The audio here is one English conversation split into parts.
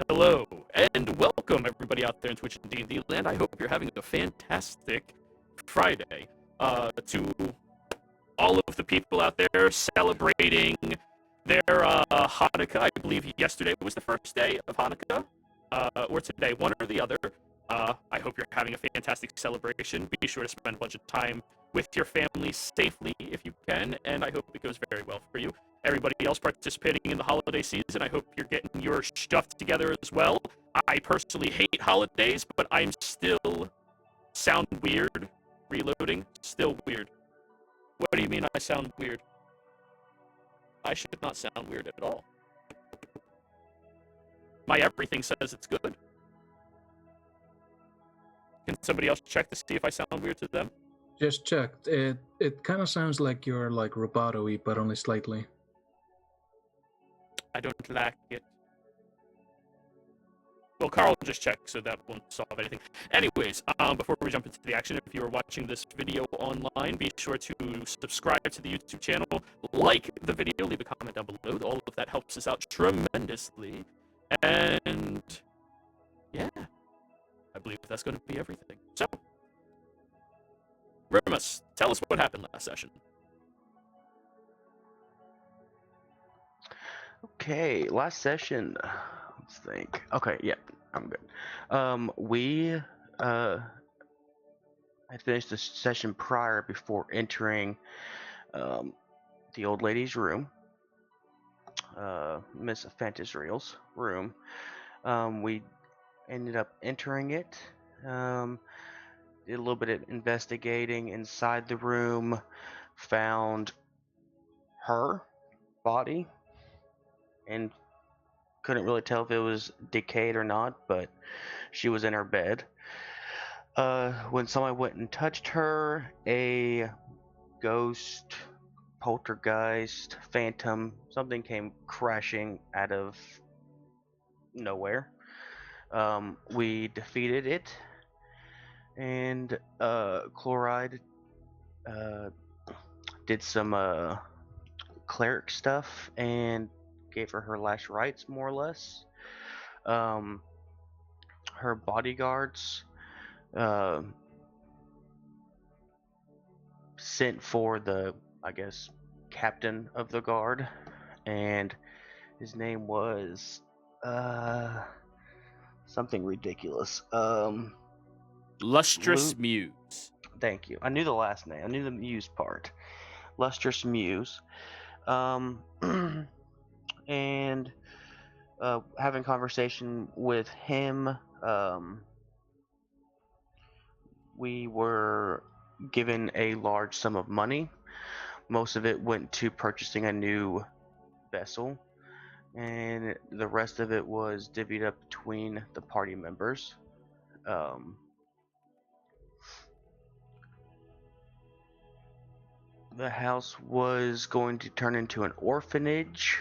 Hello, and welcome everybody out there in Twitch and D&D land. I hope you're having a fantastic Friday. To all of the people out there celebrating their Hanukkah, I believe yesterday was the first day of Hanukkah, or today, one or the other. I hope you're having a fantastic celebration. Be sure to spend a bunch of time with your family safely if you can, and I hope it goes very well for you. Everybody else participating in the holiday season, I hope you're getting your stuff together as well. I personally hate holidays, but I'm still sound weird. Reloading, still weird. What do you mean I sound weird? I should not sound weird at all. My everything says it's good. Can somebody else check to see if I sound weird to them? Just checked. It kind of sounds like you're like roboto-y, but only slightly. I don't like it. Well, Carl just checked, so that won't solve anything. Anyways, before we jump into the action, if you are watching this video online, be sure to subscribe to the YouTube channel, like the video, leave a comment down below. All of that helps us out tremendously. And yeah, I believe that's going to be everything. So, Remus, tell us what happened last session. Okay, last session. Let's think. Okay, yeah, I'm good. We had finished the session prior before entering the old lady's room, Miss Fantasriel's room. We ended up entering it. Did a little bit of investigating inside the room. Found her body and couldn't really tell if it was decayed or not, but she was in her bed. When someone went and touched her, a ghost, poltergeist, phantom, something came crashing out of nowhere. We defeated it, and Chloride did some cleric stuff and gave her last rites, more or less. Her bodyguards sent for the, I guess, captain of the guard, and his name was something ridiculous. Lustrous Muse. Thank you. I knew the last name. I knew the Muse part. Lustrous Muse. And having conversation with him, we were given a large sum of money. Most of it went to purchasing a new vessel, and the rest of it was divvied up between the party members. The house was going to turn into an orphanage,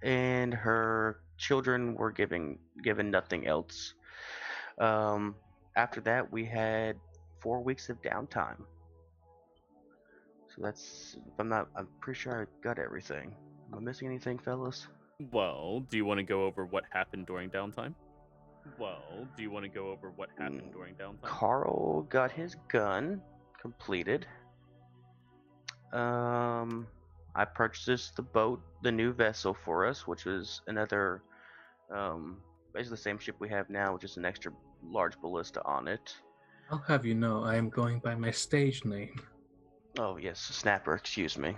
and her children were given nothing else. After that, we had 4 weeks of downtime. So that's, I'm pretty sure I got everything. Am I missing anything, fellas? Well, do you want to go over what happened during downtime? Carl got his gun completed. I purchased the boat, the new vessel for us, which was another, basically the same ship we have now, with just an extra large ballista on it. I'll have you know, I am going by my stage name. Oh yes, Snapper, excuse me.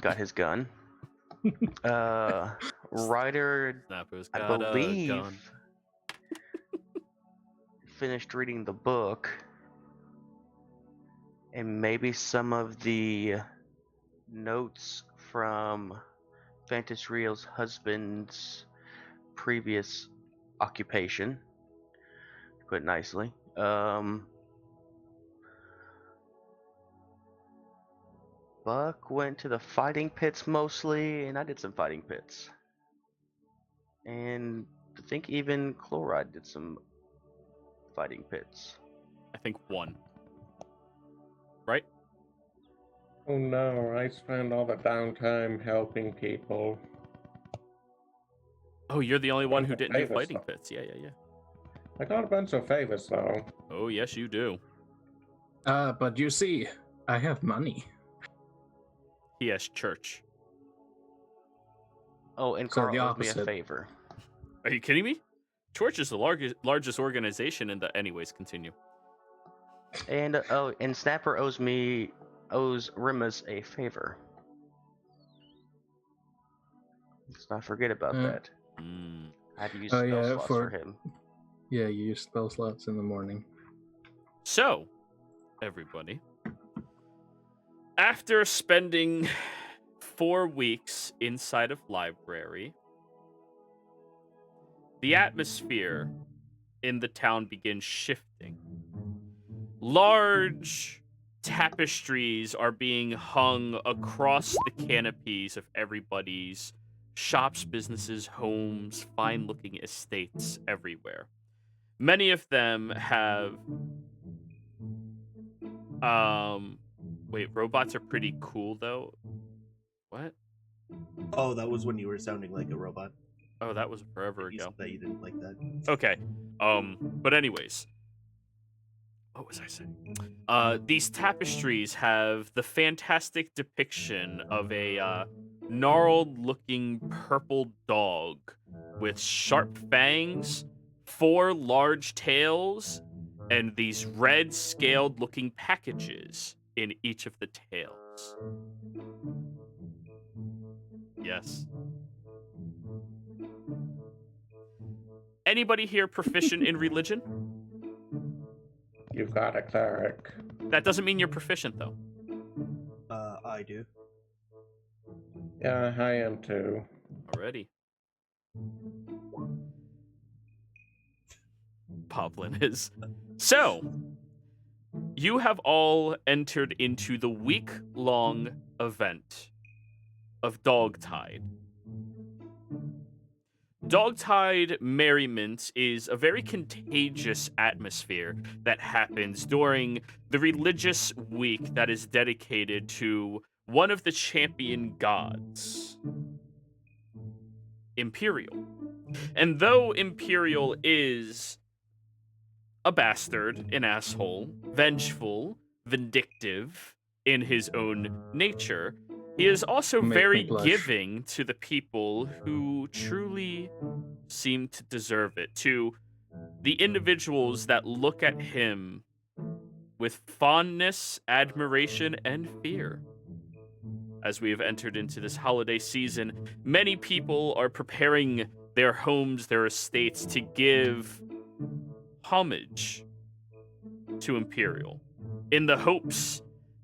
Got his gun. Ryder, Snapper's I got believe, a gun. finished reading the book, and maybe some of the notes from Fantasriel's husband's previous occupation, to put it nicely. Buck went to the fighting pits mostly, and I did some fighting pits. And I think even Chloride did some fighting pits. I think one. Right? Oh no, I spend all the downtime helping people. Oh, you're the only one who Bunch of didn't do favors, fighting though. pits. Yeah, yeah, yeah. I got a bunch of favors, though. Oh, yes, you do. But you see, I have money. He has church. Oh, and So Carl the owes me a opposite. favor. Are you kidding me? Church is the largest organization in the. Anyways, continue. And and Snapper owes Rimas a favor. Let's not forget about that. Mm. I had to use Oh, spell yeah, slots for him. Yeah, you use spell slots in the morning. So, everybody, after spending 4 weeks inside of library, the atmosphere in the town begins shifting. Large tapestries are being hung across the canopies of everybody's shops, businesses, homes, fine-looking estates everywhere. Many of them have wait, robots are pretty cool though. What? Oh, that was when you were sounding like a robot. Oh, that was forever You ago. said that you didn't like that. Okay. But anyways, what was I saying? These tapestries have the fantastic depiction of a gnarled-looking purple dog with sharp fangs, 4 large tails, and these red scaled-looking packages in each of the tails. Yes. Anybody here proficient in religion? You've got a cleric. That doesn't mean you're proficient, though. I do. Yeah, I am too. Already. Poplin is. So, you have all entered into the week-long event of Dogtide. Dogtide merriment is a very contagious atmosphere that happens during the religious week that is dedicated to one of the champion gods, Imperial. And though Imperial is a bastard, an asshole, vengeful, vindictive in his own nature, he is also Make me very blush. giving to the people who truly seem to deserve it, to the individuals that look at him with fondness, admiration, and fear. As we have entered into this holiday season, many people are preparing their homes, their estates to give homage to Imperial in the hopes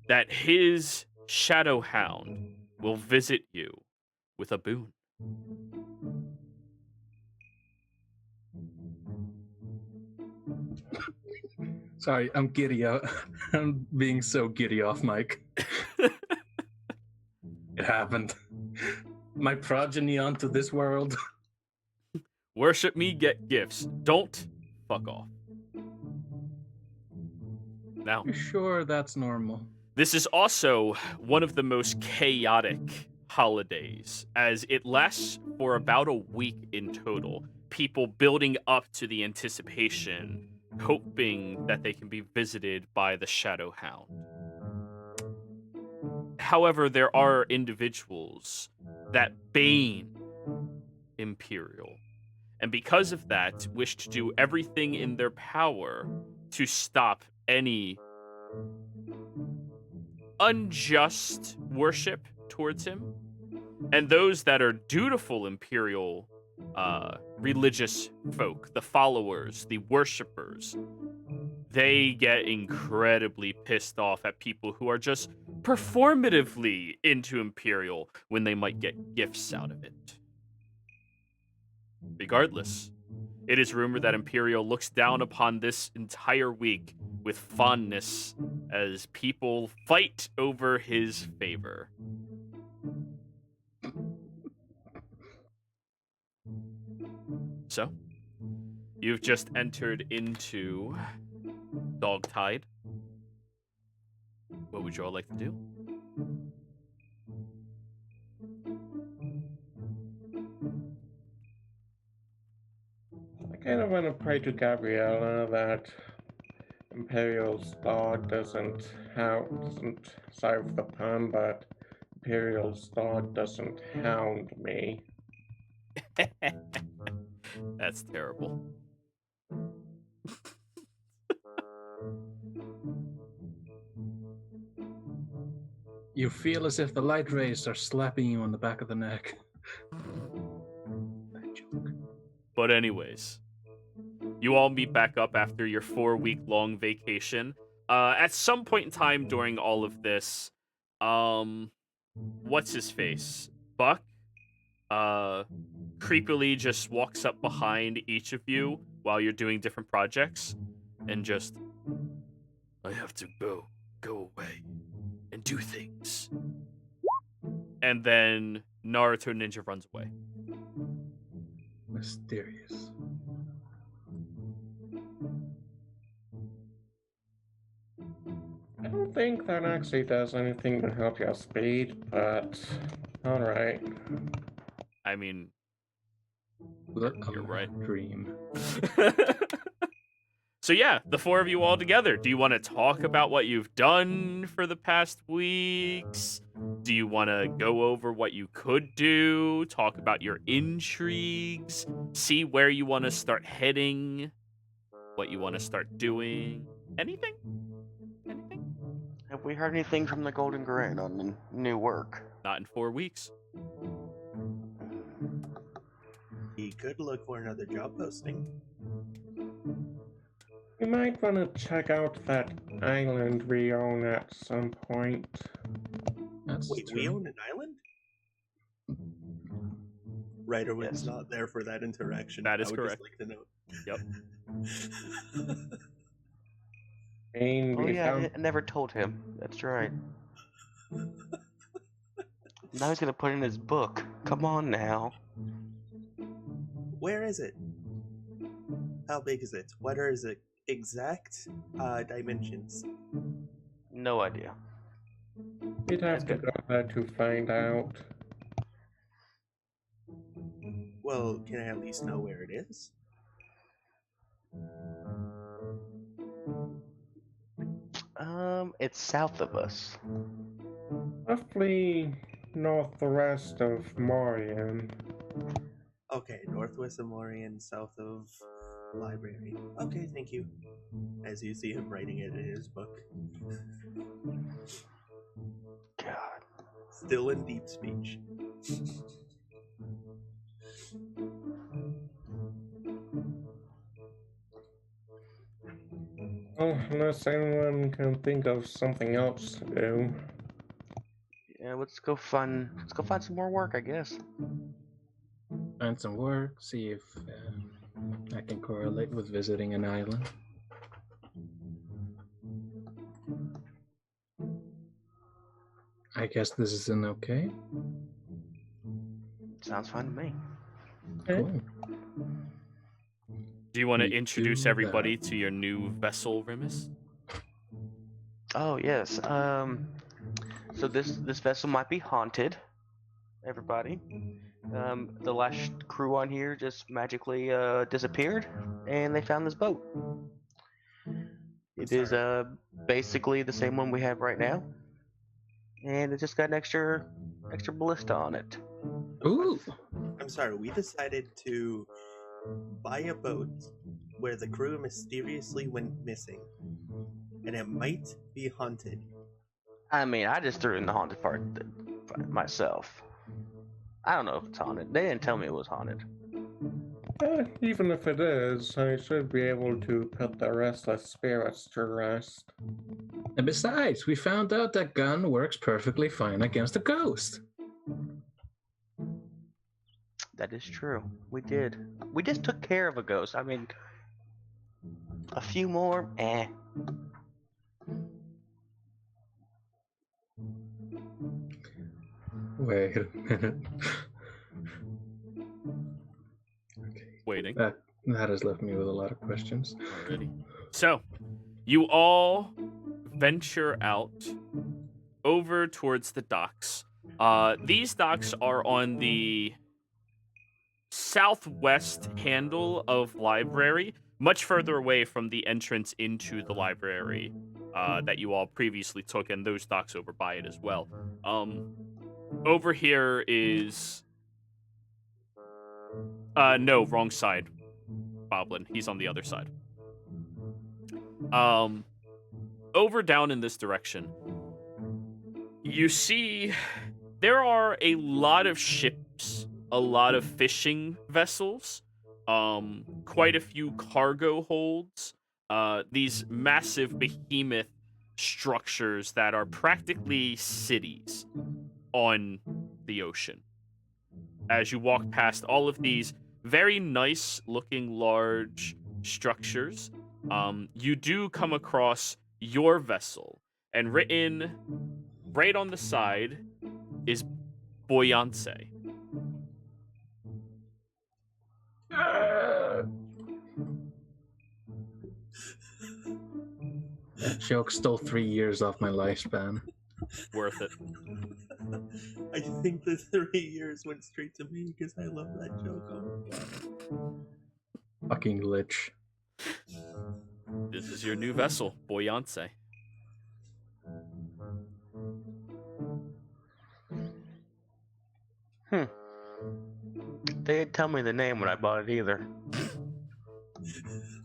that his Shadow Hound will visit you with a boon. Sorry, I'm giddy out. I'm being so giddy off mic. It happened. My progeny onto this world. Worship me, get gifts. Don't fuck off. Now, You sure that's normal? this is also one of the most chaotic holidays, as it lasts for about a week in total. People building up to the anticipation, hoping that they can be visited by the Shadow Hound. However, there are individuals that bane Imperial, and because of that, wish to do everything in their power to stop any unjust worship towards him. And those that are dutiful Imperial religious folk, the followers, the worshippers, they get incredibly pissed off at people who are just performatively into Imperial when they might get gifts out of it. Regardless, it is rumored that Imperial looks down upon this entire week with fondness as people fight over his favor. So, you've just entered into Dogtide. What would you all like to do? kind of want to pray to Gabriella that Imperial Star doesn't sorry for the pun, but Imperial Star doesn't hound me. That's terrible. You feel as if the light rays are slapping you on the back of the neck. Bad joke. But anyways, you all meet back up after your 4-week-long vacation. At some point in time during all of this, what's his face? Buck, creepily just walks up behind each of you while you're doing different projects, and just, I have to go away, and do things. And then Naruto Ninja runs away. Mysterious. I don't think that actually does anything to help your speed, but alright. I mean, What You're a right. dream. So yeah, the four of you all together. Do you want to talk about what you've done for the past weeks? Do you want to go over what you could do? Talk about your intrigues? See where you want to start heading? What you want to start doing? Anything? Anything? Have we heard anything from the Golden Grin on the new work? Not in 4 weeks. He could look for another job posting. We might want to check out that island we own at some point. That's Wait, true. we own an island? Ryder was Yes. not there for that interaction. That is I would correct. Just like to know. Yep. I mean, Oh we yeah, found I never told him. That's right. Now he's gonna put it in his book. Come on now. Where is it? How big is it? What are its exact dimensions? No idea. we'd have to go there to find out. Well, can I at least know where it is? It's south of us. Roughly northwest of Morian. Okay, northwest of Morian, south of library. Okay, thank you. As you see him writing it in his book. God. Still in deep speech. Well, unless anyone can think of something else to do. Yeah, let's go find some more work, I guess. Find some work, see if I can correlate with visiting an island. I guess this is an okay. Sounds fine to me. Cool. Do you want to We introduce do everybody to your new vessel, Remus? Oh yes. So this vessel might be haunted. Everybody. The last crew on here just magically disappeared, and they found this boat. It is basically the same one we have right now, and it just got an extra ballista on it. Ooh. I'm sorry, we decided to buy a boat where the crew mysteriously went missing. And it might be haunted. I mean, I just threw in the haunted part myself. I don't know if it's haunted. They didn't tell me it was haunted. Even if it is, I should be able to put the restless spirits to rest. And besides, we found out that gun works perfectly fine against a ghost. That is true. We did. We just took care of a ghost. I mean, a few more, eh. Wait a minute. Okay. Waiting. That has left me with a lot of questions. Already. So, you all venture out over towards the docks. These docks are on the southwest handle of library, much further away from the entrance into the library that you all previously took, and those docks over by it as well. Over here is no, wrong side. Boblin, he's on the other side. Over down in this direction, you see there are a lot of ships, a lot of fishing vessels, quite a few cargo holds, these massive behemoth structures that are practically cities on the ocean. As you walk past all of these very nice looking large structures, you do come across your vessel, and written right on the side is Boyance. That joke stole 3 years off my lifespan. Worth it. I think the 3 years went straight to me because I love that joke. Oh my god. Fucking lich. This is your new vessel, Boyance. They didn't tell me the name when I bought it either.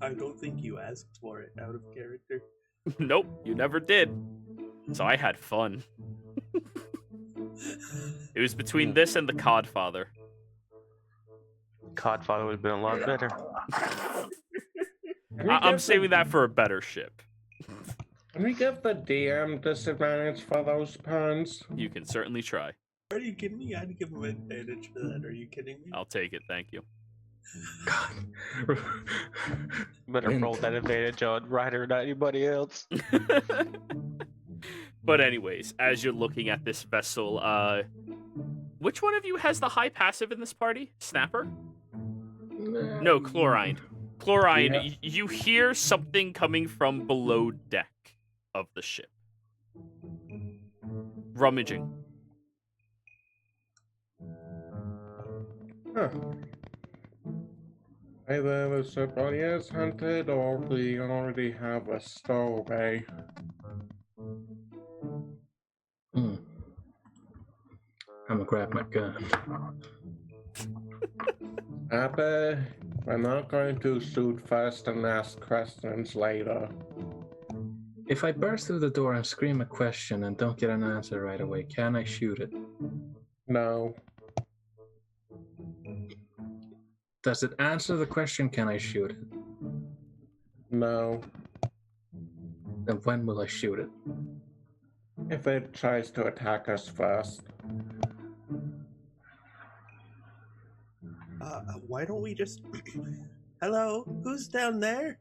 I don't think you asked for it out of character. Nope, you never did. So I had fun. It was between this and the Codfather. Codfather would have been a lot better. I'm saving that for a better ship. Can we give the DM disadvantage for those puns? You can certainly try. Are you kidding me? I'd give him advantage for that. Are you kidding me? I'll take it, thank you. God. Better roll that advantage on Ryder, not anybody else. But anyways, as you're looking at this vessel, which one of you has the high passive in this party? Snapper? No, Chlorine. Chlorine, Yeah. you hear something coming from below deck of the ship. Rummaging. Huh. Either the supply is hunted or we already have a stowaway. I'm gonna grab my gun. Abba, we're not going to shoot first and ask questions later. If I burst through the door and scream a question and don't get an answer right away, can I shoot it? No. Does it answer the question, can I shoot it? No. Then when will I shoot it? If it tries to attack us first. Why don't we just... Hello? Who's down there?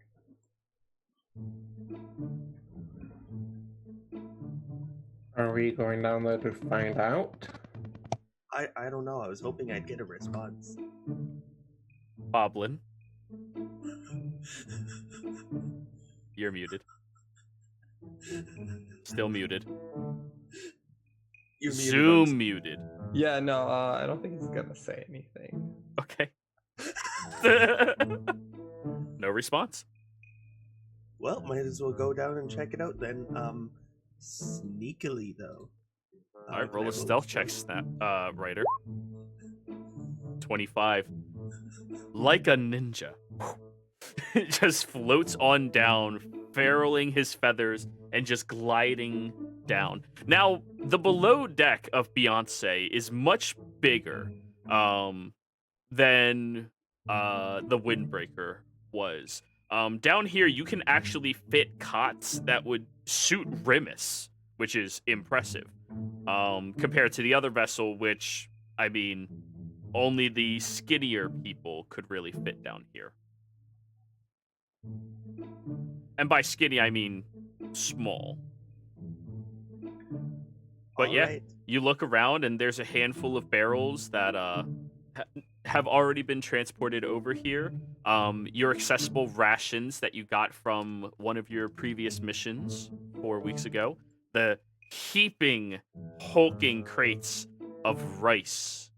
Are we going down there to find out? I don't know. I was hoping I'd get a response. Boblin. You're muted. Still muted. You're muted, Zoom muted. Yeah, no, I don't think he's gonna say anything. Okay. No response? Well, might as well go down and check it out then. Sneakily though. All right, Can roll I a stealth check, Ryder. 25. Like a ninja. It just floats on down, furling his feathers and just gliding down. Now, the below deck of Beyonce is much bigger than the Windbreaker was. Down here, you can actually fit cots that would suit Rimus, which is impressive. Compared to the other vessel, which, I mean, only the skinnier people could really fit down here. And by skinny, I mean small. But yeah, Alright. you look around and there's a handful of barrels that have already been transported over here. Your accessible rations that you got from one of your previous missions 4 weeks ago. The heaping, hulking crates of rice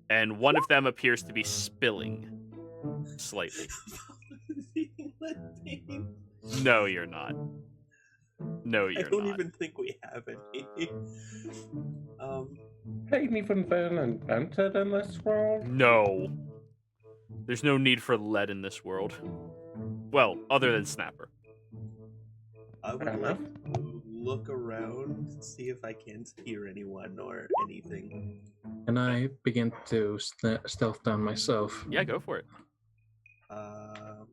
and one of them appears to be spilling slightly. No, you're not. No, I you're don't not. even think we have any. Ain't even been invented in this world. No. There's no need for lead in this world. Well, other than Snapper. I would Fair like enough. to look around, see if I can't hear anyone or anything. And I begin to stealth down myself. Yeah, go for it.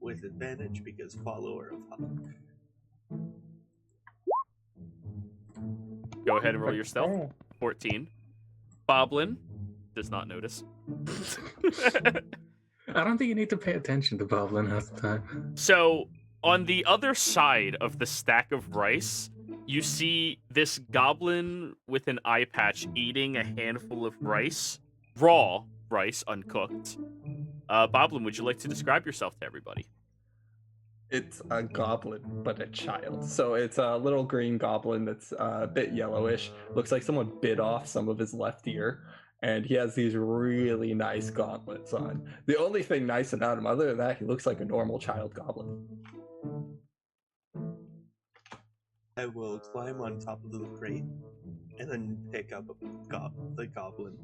With advantage because follower of Hawk. Go ahead and roll your stealth. Oh, 14. Boblin does not notice. I don't think you need to pay attention to Boblin half the time. So, on the other side of the stack of rice, you see this goblin with an eye patch eating a handful of rice. Raw rice, uncooked. Boblin, would you like to describe yourself to everybody? It's a goblin, but a child. So it's a little green goblin that's a bit yellowish. Looks like someone bit off some of his left ear. And he has these really nice gauntlets on. The only thing nice about him, other than that, he looks like a normal child goblin. I will climb on top of the crate and then pick up the goblin.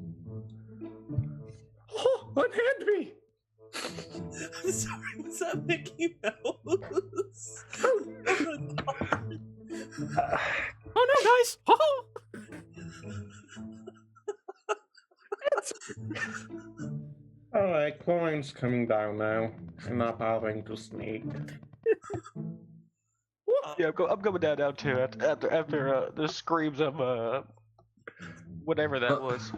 Oh, unhand me! I'm sorry, was that Mickey Mouse? Oh no, guys! Oh! alright, Chlorine's coming down now. I'm not bothering to sneak. Yeah, I'm going down now too. After the screams of whatever that was.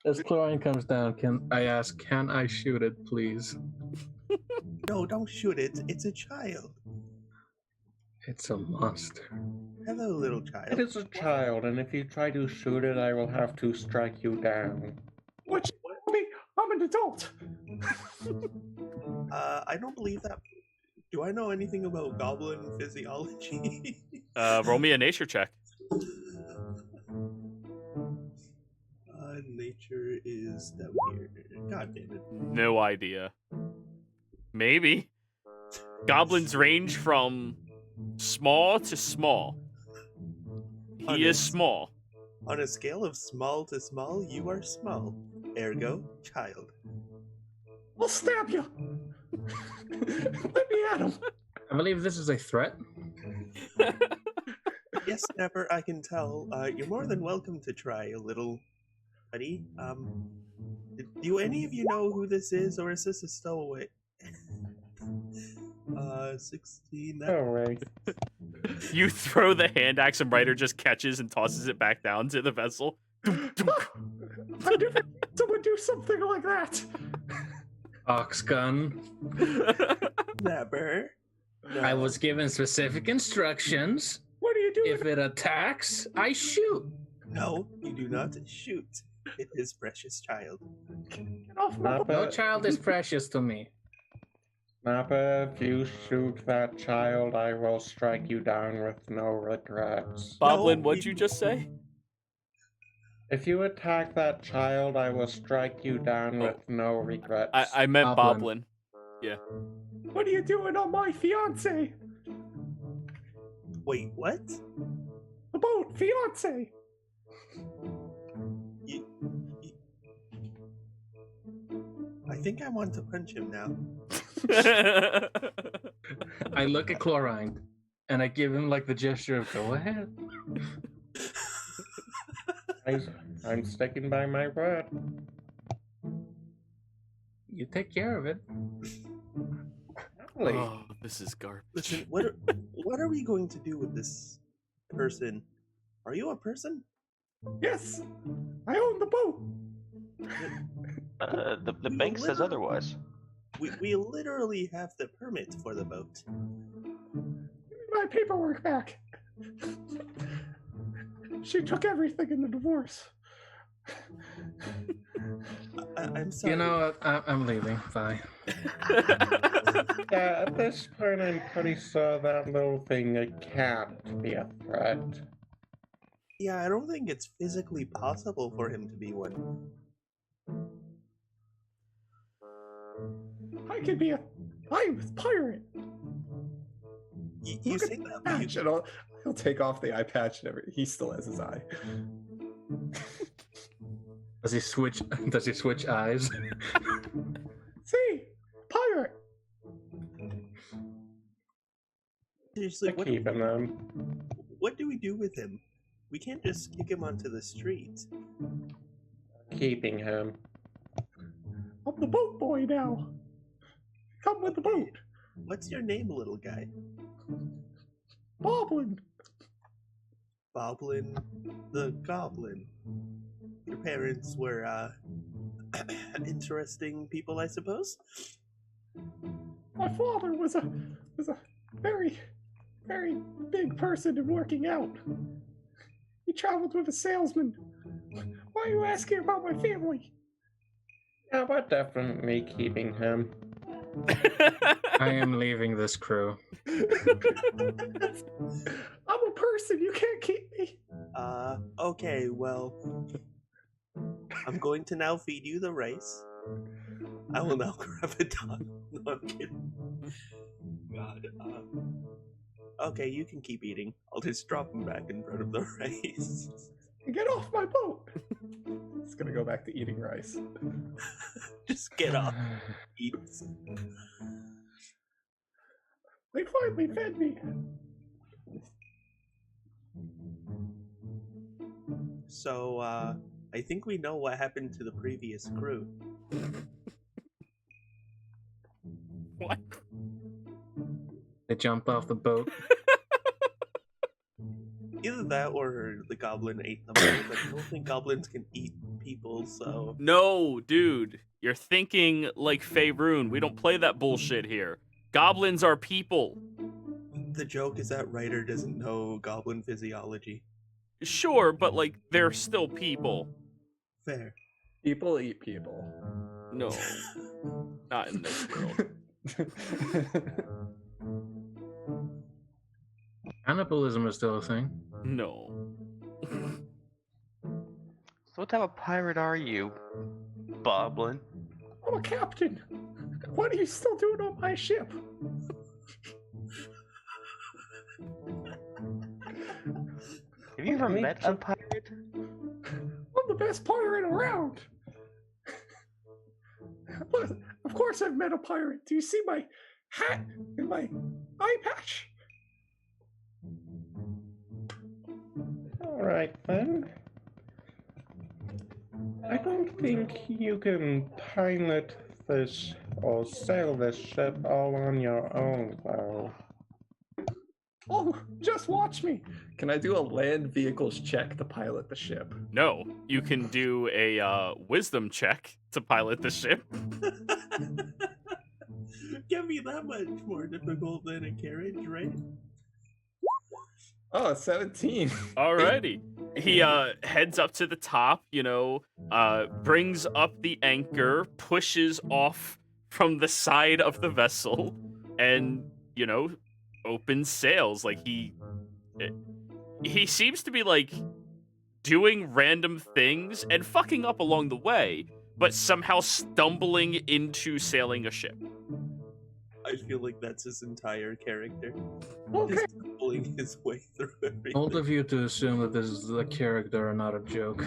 As Chlorine comes down, can I shoot it, please? No, don't shoot it. It's a child. It's a monster. Hello, little child. It is a child, and if you try to shoot it, I will have to strike you down. What you want me? I'm an adult. I don't believe that. Do I know anything about goblin physiology? Roll me a nature check. Nature is down here. God damn it. No idea. Maybe. Goblins range from small to small. He is small. On a scale of small to small, you are small. Ergo, child. I'll stab you. Let me at him. I believe this is a threat. Yes, Snapper, I can tell. You're more than welcome to try a little, buddy. Do any of you know who this is, or is this a stowaway? 16. That... Alright. You throw the hand axe and Ryder just catches and tosses it back down to the vessel. I never seen someone do something like that. Ox gun. Snapper. No. I was given specific instructions. What are you doing? If it attacks, I shoot. No, you do not shoot. It is precious child. Get off my Snapper, No child is precious to me. Snapper, if you shoot that child, I will strike you down with no regrets. Boblin, No, what'd you just say? If you attack that child, I will strike you down with no regrets. I meant Boblin. Boblin. What are you doing on my fiance? Wait, what? The boat, fiance. I think I want to punch him now. I look at Chlorine and I give him like the gesture of go ahead. I'm sticking by my word. You take care of it. Really? Oh, this is garbage. Listen, what are we going to do with this person? Are you a person? Yes, I own the boat. The bank says otherwise. We literally have the permit for the boat. Give me my paperwork back. She took everything in the divorce. I'm sorry. You know what? I'm leaving. Bye. Yeah, at this point, I'm pretty sure that little thing, it can't be a threat. Yeah, I don't think it's physically possible for him to be one. I could be a pirate. You Look say at that, the but patch, and he'll take off the eye patch and everything. He still has his eye. Does he switch? Does he switch eyes? See, pirate. seriously, I keep him. what do we do with him? We can't just kick him onto the street. Keeping him. I'm the boat boy now. Come with the boat. What's your name, little guy? Boblin. Boblin the Goblin. Your parents were, interesting people, I suppose? My father was a very, very big person in working out. He traveled with a salesman. Why are you asking about my family? Yeah, but definitely keeping him. I am leaving this crew. I'm a person. You can't keep me. Okay, well, I'm going to now feed you the rice. I will now grab a dog. No, I'm kidding. God, okay, you can keep eating. I'll just drop him back in front of the rice. Get off my boat. It's gonna go back to eating rice. Just get off. Eat. They finally fed me. So, I think we know what happened to the previous crew. What? They jump off the boat. Either that or the goblin ate them. But I don't think goblins can eat people, so... No, dude. You're thinking like Faerun. We don't play that bullshit here. Goblins are people. The joke is that Ryder doesn't know goblin physiology. Sure, but like they're still people. Fair. People eat people. No. Not in this world. Cannibalism is still a thing. No. So what type of pirate are you, Boblin? I'm a captain. What are you still doing on my ship? Have you ever met a pirate? I'm the best pirate around. Of course I've met a pirate. Do you see my hat and my eye patch? Alright then. I don't think you can pilot this or sail this ship all on your own, though. Oh, just watch me. Can I do a land vehicles check to pilot the ship? No. You can do a wisdom check to pilot the ship. Can't be that much more difficult than a carriage, right? Oh, 17. Alrighty. He heads up to the top, brings up the anchor, pushes off from the side of the vessel, and, opens sails. Like he seems to be like doing random things and fucking up along the way, but somehow stumbling into sailing a ship. I feel like that's his entire character. Okay. Just pulling his way through everything. Bold of you to assume that this is a character and not a joke.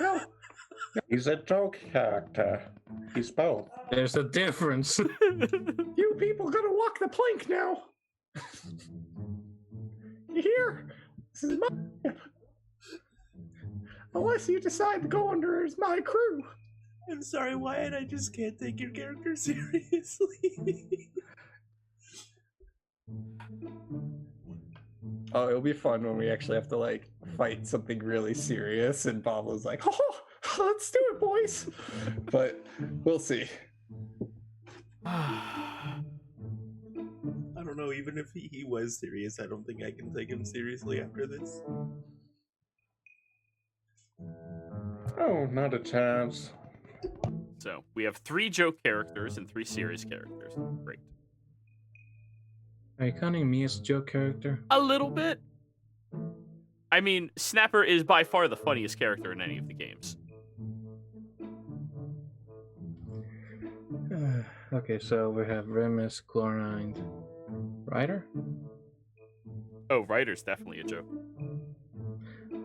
No, He's a joke character. He's both. There's a difference. you people gotta walk the plank now. You hear? This is my ship. Unless you decide to go under as my crew. I'm sorry, Wyatt, I just can't take your character seriously. Oh, it'll be fun when we actually have to fight something really serious, and Bob was like, "Oh, let's do it, boys." But we'll see. I don't know, even if he was serious, I don't think I can take him seriously after this. Oh, not a chance. So we have 3 joke characters and 3 serious characters. Great. Are you counting me as a joke character? A little bit. I mean, Snapper is by far the funniest character in any of the games. Okay, so we have Remus, Chlorine, Ryder? Oh, Ryder's definitely a joke.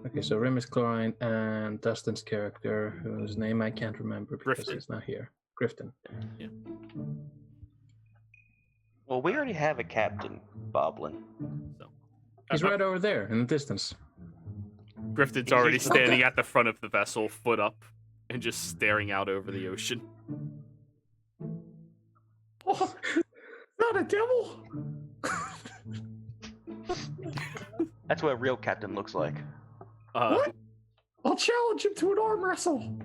Okay, so Remus, Chlorine, and Dustin's character, whose name I can't remember because Grifton. he's not here. Grifton. Yeah. Well, we already have a captain, Boblin. So. He's right over there in the distance. Grifton's already standing at the front of the vessel, foot up, and just staring out over the ocean. Oh, not a devil. That's what a real captain looks like. What? I'll challenge him to an arm wrestle.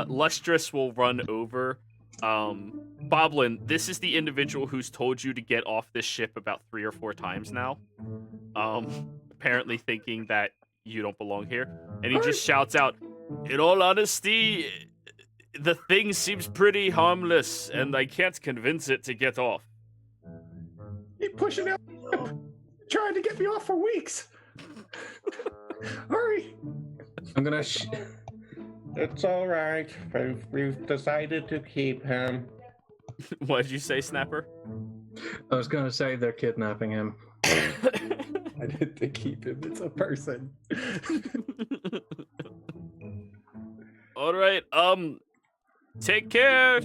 Lustrous will run over. Boblin, this is the individual who's told you to get off this ship about 3 or 4 times now. Apparently thinking that you don't belong here. And he just shouts out, "In all honesty, the thing seems pretty harmless, and I can't convince it to get off." Keep pushing out. Trying to get me off for weeks. Hurry. I'm gonna. It's all right. We've decided to keep him. What did you say, Snapper? I was gonna say they're kidnapping him. I didn't keep him. It's a person. All right, take care.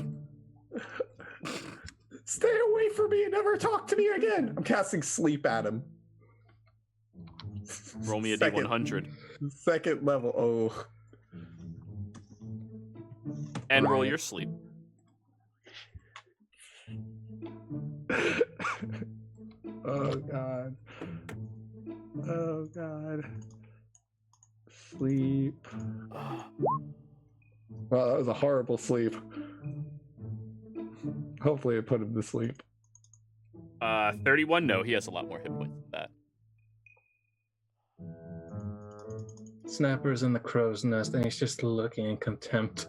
Stay away from me and never talk to me again. I'm casting sleep at him. Roll me a D100. Second level. Oh. And roll your sleep. Oh god. Oh god. Sleep. Wow, that was a horrible sleep. Hopefully it put him to sleep. 31, no, he has a lot more hit points than that. Snapper's in the crow's nest and he's just looking in contempt.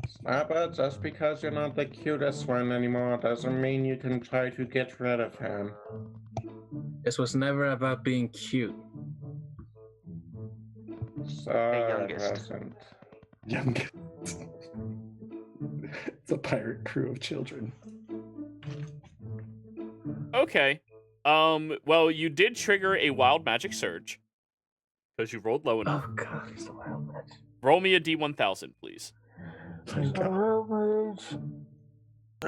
Snapper, just because you're not the cutest one anymore doesn't mean you can try to get rid of him. This was never about being cute. So youngest. it wasn't. Youngest. It's a pirate crew of children. Okay. Well, you did trigger a wild magic surge. Because you rolled low enough. Oh god, it's a wild match. Roll me a D1000, please. Sorry,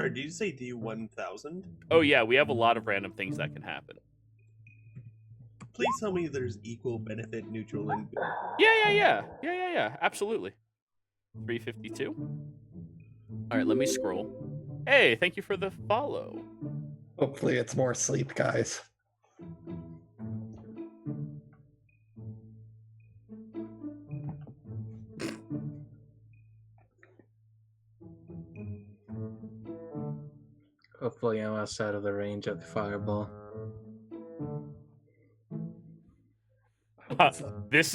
did you say D1000? Oh yeah, we have a lot of random things that can happen. Please tell me there's equal benefit, neutral, and good. Yeah, absolutely. 352. Alright, let me scroll. Hey, thank you for the follow. Hopefully it's more sleep, guys. Hopefully I'm outside of the range of the fireball. This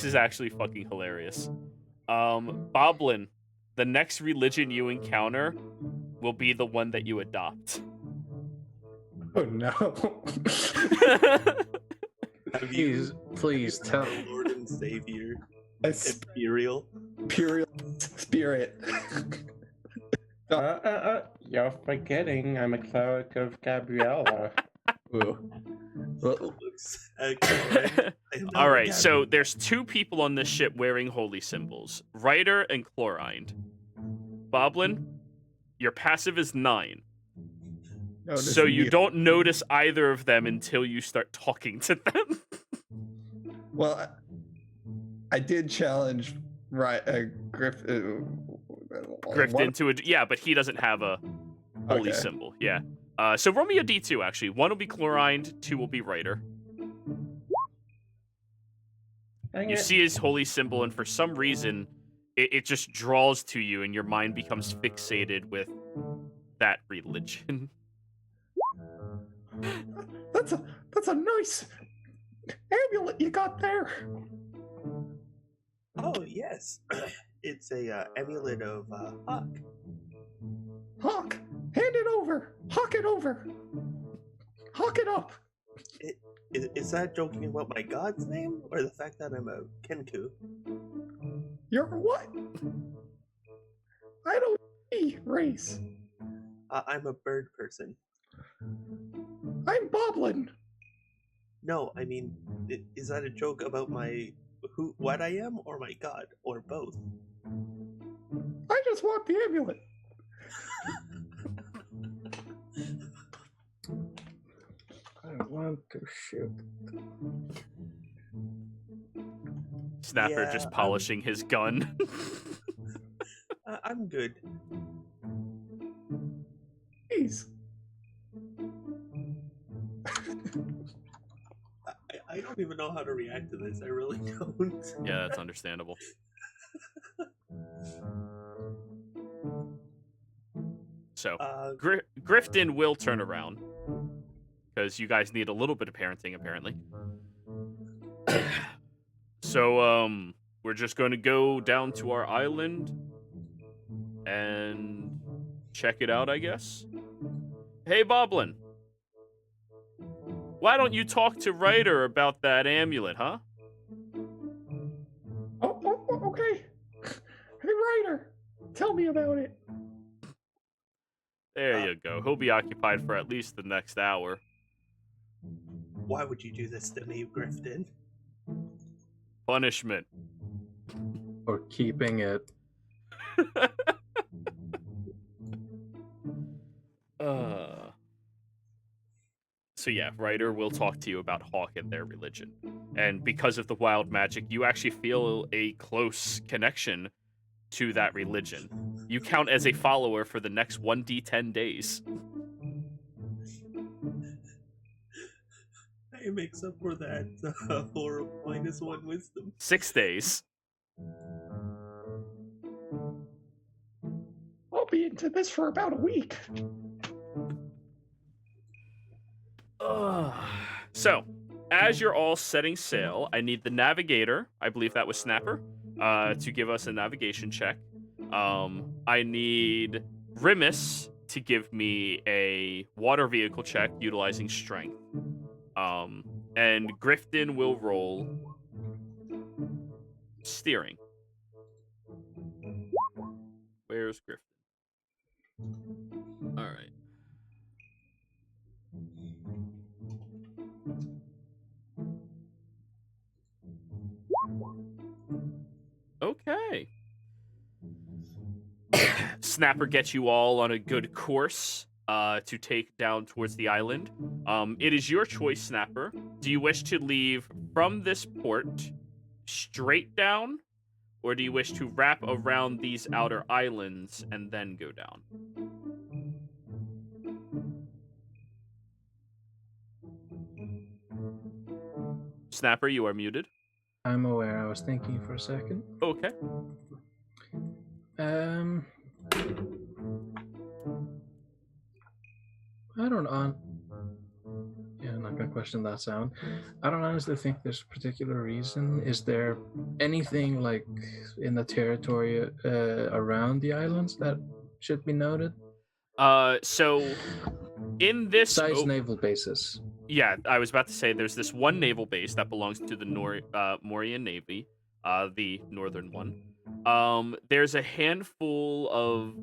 is actually fucking hilarious. Boblin, the next religion you encounter will be the one that you adopt. Oh no. Have you Please tell. Lord and Savior Imperial Imperial? spirit. You're forgetting I'm a cleric of Gabriella. Ooh. Well, Looks correct. All right, so there's 2 people on this ship wearing holy symbols, Ryder and Chlorine. Boblin, your passive is 9. So you don't notice either of them until you start talking to them. Well, I did challenge Griff into a... Yeah, but he doesn't have a holy symbol. Yeah. So roll me a D2, actually. 1 will be Chlorine, 2 will be Ryder. You see his holy symbol, and for some reason, it just draws to you, and your mind becomes fixated with that religion. That's a nice amulet you got there. Oh yes, it's a amulet of Hawk. Hawk, hand it over. Hawk. over. Hawk it up. Is that joking about my god's name, or the fact that I'm a Kenku? You're what? I don't see race. I'm a bird person. I'm Boblin. No, I mean, is that a joke about what I am, or my god, or both? I just want the amulet. I want to shoot. Snapper Yeah, just polishing his gun. I'm good. Please. I don't even know how to react to this. I really don't. Yeah, that's understandable. So, Grifton will turn around. Because you guys need a little bit of parenting, apparently. So, we're just going to go down to our island and check it out, I guess. Hey, Boblin. Why don't you talk to Ryder about that amulet, huh? Oh, okay. Hey, Ryder, tell me about it. There you go. He'll be occupied for at least the next hour. Why would you do this to me, Grifton? Punishment. Or keeping it. So yeah, Ryder will talk to you about Hawk and their religion. And because of the wild magic, you actually feel a close connection to that religion. You count as a follower for the next 1d10 days. It makes up for that for -1 wisdom. 6 days. I'll be into this for about a week. So, as you're all setting sail, I need the navigator, I believe that was Snapper, to give us a navigation check. I need Rimus to give me a water vehicle check utilizing strength. And Grifton will roll steering. Where's Grifton? All right. Okay. Snapper gets you all on a good course to take down towards the island. It is your choice, Snapper. Do you wish to leave from this port straight down, or do you wish to wrap around these outer islands and then go down? Snapper, you are muted. I'm aware. I was thinking for a second. Okay. I don't know. Yeah, I'm not gonna question that sound. I don't honestly think there's a particular reason. Is there anything like in the territory around the islands that should be noted? So in this Besides naval bases. Yeah, I was about to say there's this one naval base that belongs to the Morian Navy, the northern one. There's a handful of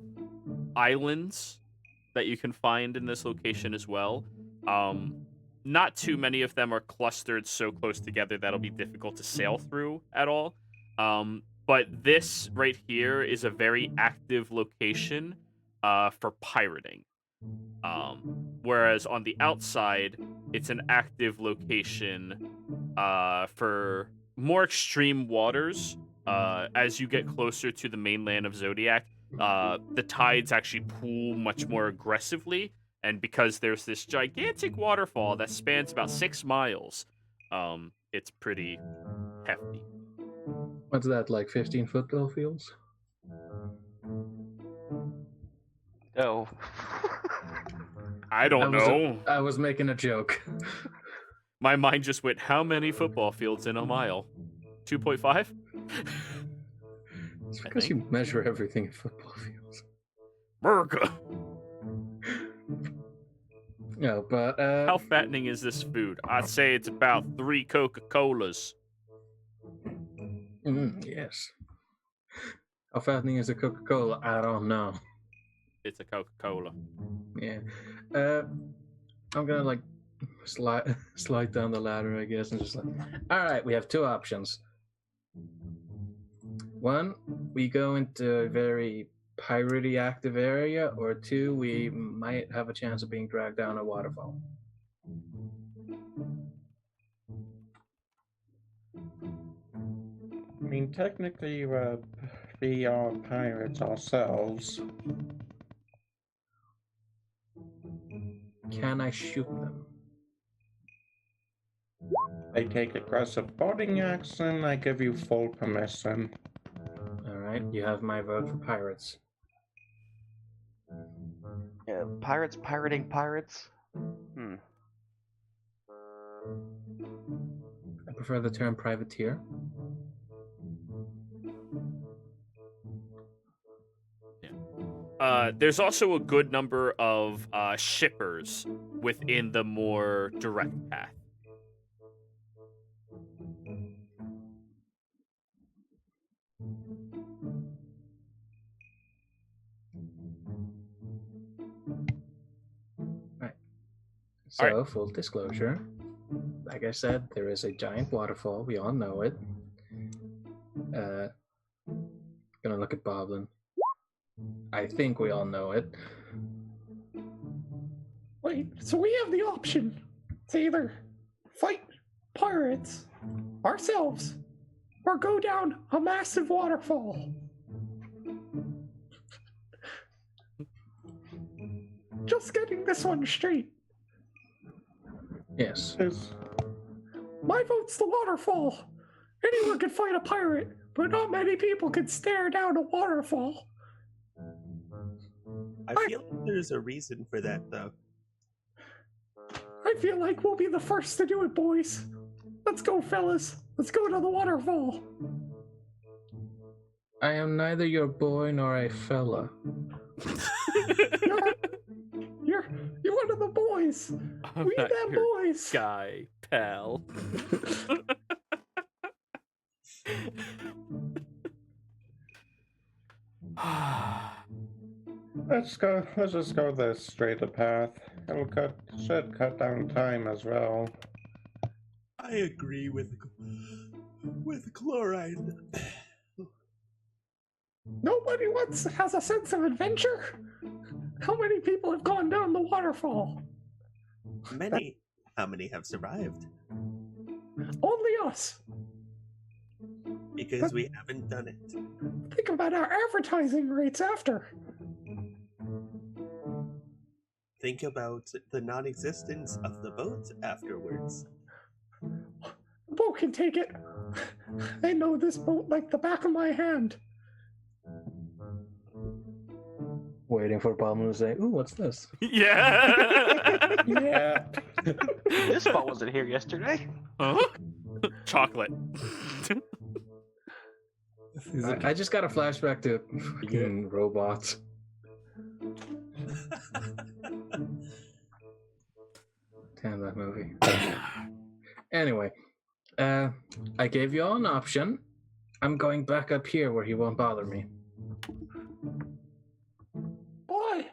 islands that you can find in this location as well. Not too many of them are clustered so close together that'll be difficult to sail through at all. But this right here is a very active location for pirating. Whereas on the outside, it's an active location for more extreme waters. As you get closer to the mainland of Zodiac, the tides actually pool much more aggressively, and because there's this gigantic waterfall that spans about 6 miles, it's pretty hefty. What's that, like 15 football fields? Oh. I don't know. I was making a joke. My mind just went, how many football fields in a mile? 2.5? It's because you measure everything in football fields. America. No, but How fattening is this food? I'd say it's about 3 Coca-Colas. Yes. How fattening is a Coca-Cola? I don't know. It's a Coca-Cola. Yeah. I'm gonna like slide down the ladder, I guess, and just like, all right, we have two options. One, we go into a very piratey active area, or two, we might have a chance of being dragged down a waterfall. I mean, technically, we are pirates ourselves. Can I shoot them? They take aggressive boarding action. I give you full permission. All right, you have my vote for pirates. Yeah, pirates pirating pirates. I prefer the term privateer. There's also a good number of shippers within the more direct path. So, All right. full disclosure, like I said, there is a giant waterfall. We all know it. Gonna look at Boblin. I think we all know it. Wait, so we have the option to either fight pirates ourselves or go down a massive waterfall. Just getting this one straight. Yes. My vote's the waterfall. Anyone can fight a pirate, but not many people can stare down a waterfall. I feel like there's a reason for that, though. I feel like we'll be the first to do it, boys. Let's go, fellas. Let's go to the waterfall. I am neither your boy nor a fella. You're one of the boys. I'm We not them your boys. guy, pal. Let's just go the straighter path. Should cut down time as well. I agree with chloride. Nobody has a sense of adventure. How many people have gone down the waterfall? Many. How many have survived? Only us. Because we haven't done it. Think about our advertising rates after. Think about the non-existence of the boat afterwards. The boat can take it. I know this boat like the back of my hand. Waiting for Boblin to say, "Ooh, what's this?" Yeah. Yeah. This spot wasn't here yesterday. Huh? Chocolate. I just got a flashback to fucking robots. Damn that movie. Anyway, I gave you all an option. I'm going back up here where he won't bother me. Boy,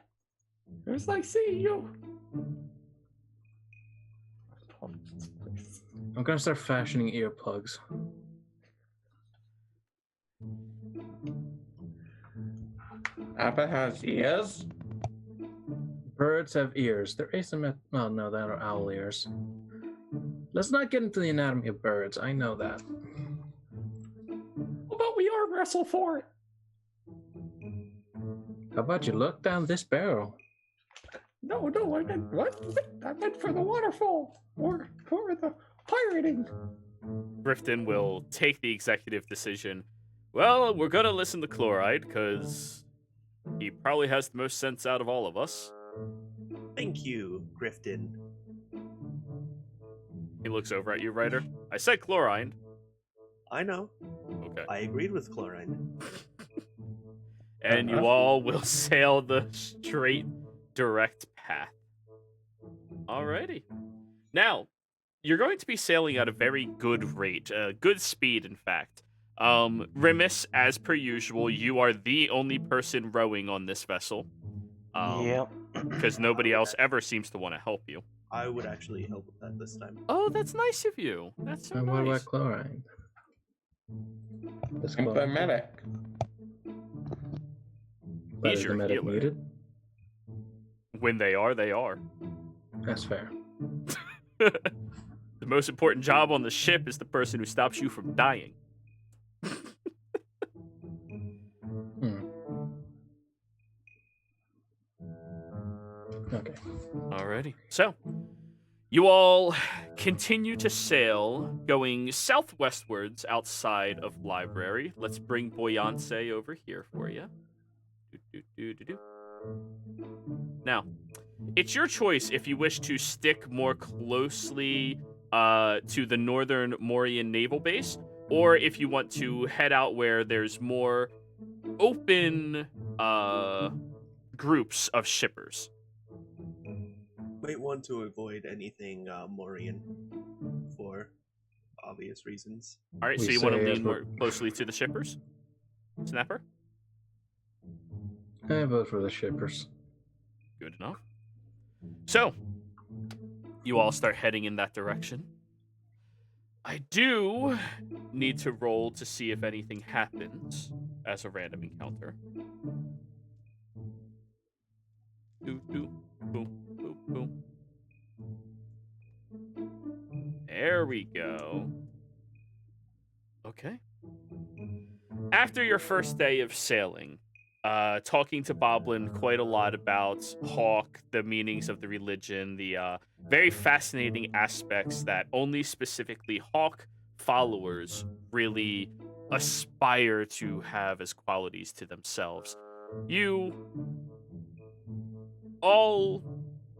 it was like seeing you. I'm gonna start fashioning earplugs. Appa has ears. Birds have ears. They're asymmetrical. Oh no, that are owl ears. Let's not get into the anatomy of birds. I know that. How about we arm wrestle for it? How about you look down this barrel? No, I meant what? I meant for the waterfall or for the pirating. Grifton will take the executive decision. Well, we're gonna listen to Chloride, because he probably has the most sense out of all of us. Thank you, Grifton. He looks over at you, Ryder. I said Chloride. I know. Okay. I agreed with chlorine. And you all will sail the straight, direct path. Alrighty. Now, you're going to be sailing at a very good rate, good speed, in fact. Remus, as per usual, you are the only person rowing on this vessel. Yep. Because nobody else ever seems to want to help you. I would actually help with that this time. Oh, that's nice of you. That's so And what nice. about chlorine? Does I'm the chlorine- medic. But He's is the your medic healer. needed? When they are, they are. That's fair. The most important job on the ship is the person who stops you from dying. Okay. Alrighty. So, you all continue to sail, going southwestwards outside of Library. Let's bring Boyance over here for you. Now, it's your choice if you wish to stick more closely to the northern Morian naval base, or if you want to head out where there's more open groups of shippers. Might want to avoid anything Morian for obvious reasons. All right, We so you want to say lean as more closely to the shippers? Snapper? I vote for the shippers. Good enough. So, you all start heading in that direction. I do need to roll to see if anything happens as a random encounter. Boom, boom, boom, boom. There we go. Okay. After your first day of sailing, talking to Boblin quite a lot about Hawk, the meanings of the religion, the very fascinating aspects that only specifically Hawk followers really aspire to have as qualities to themselves. You all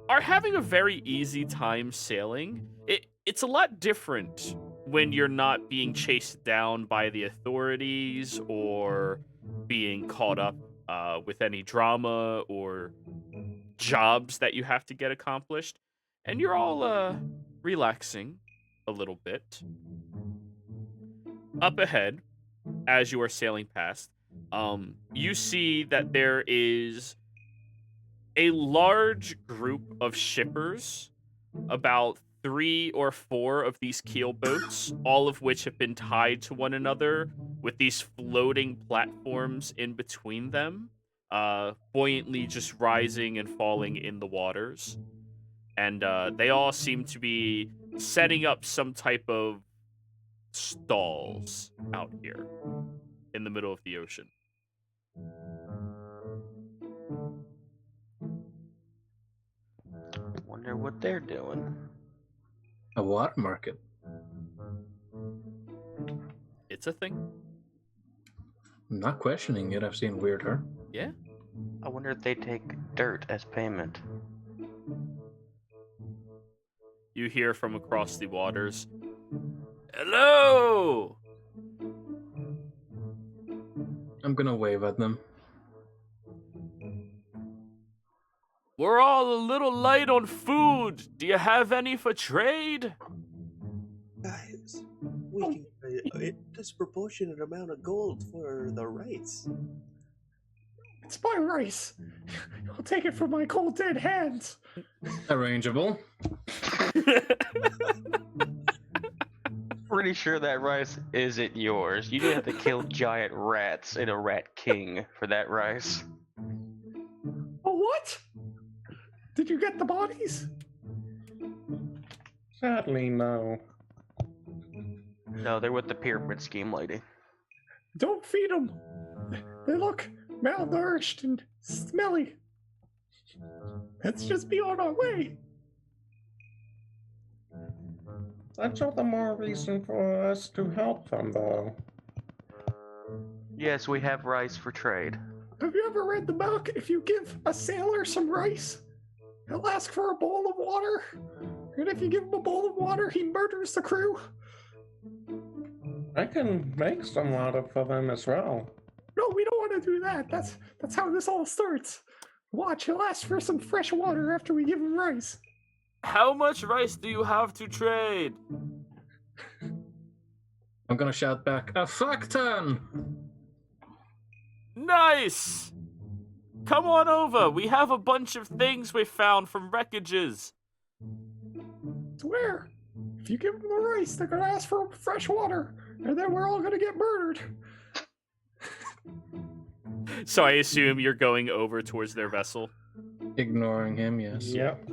are having a very easy time sailing. It's a lot different when you're not being chased down by the authorities or being caught up with any drama or jobs that you have to get accomplished. And you're all relaxing a little bit. Up ahead, as you are sailing past, you see that there is a large group of shippers, about 3 or 4 of these keel boats, all of which have been tied to one another with these floating platforms in between them, buoyantly just rising and falling in the waters. And they all seem to be setting up some type of stalls out here in the middle of the ocean. Wonder what they're doing. A water market. It's a thing. I'm not questioning it. I've seen Weird Her. Yeah. I wonder if they take dirt as payment. You hear from across the waters, "Hello!" I'm gonna wave at them. "We're all a little light on food. Do you have any for trade?" Guys, we can get a disproportionate amount of gold for the rice. It's my rice. I'll take it from my cold dead hands. Arrangeable. Pretty sure that rice isn't yours. You didn't have to kill giant rats in a rat king for that rice. Oh, what? Did you get the bodies? Sadly, no. No, they're with the pyramid scheme lady. Don't feed them. They look malnourished and smelly. Let's just be on our way. That's all the more reason for us to help them, though. Yes, we have rice for trade. Have you ever read the book? If you give a sailor some rice, he'll ask for a bowl of water. And if you give him a bowl of water, he murders the crew. I can make some water for them as well. No, we don't want to do that. That's how this all starts. Watch, he'll ask for some fresh water after we give him rice. How much rice do you have to trade? I'm gonna shout back, a fuck ton! Nice! Come on over. We have a bunch of things we found from wreckages. Swear, if you give them the rice, they're gonna ask for fresh water, and then we're all gonna get murdered. So I assume you're going over towards their vessel. Ignoring him, yes. Yep.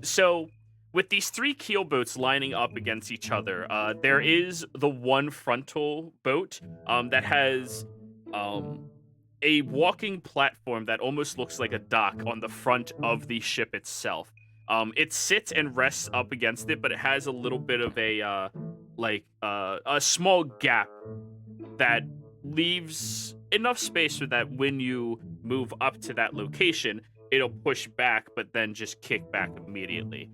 So with these three keel boats lining up against each other, there is the one frontal boat that has a walking platform that almost looks like a dock on the front of the ship itself. It sits and rests up against it, but it has a little bit of a small gap that leaves enough space so that when you move up to that location, it'll push back, but then just kick back immediately.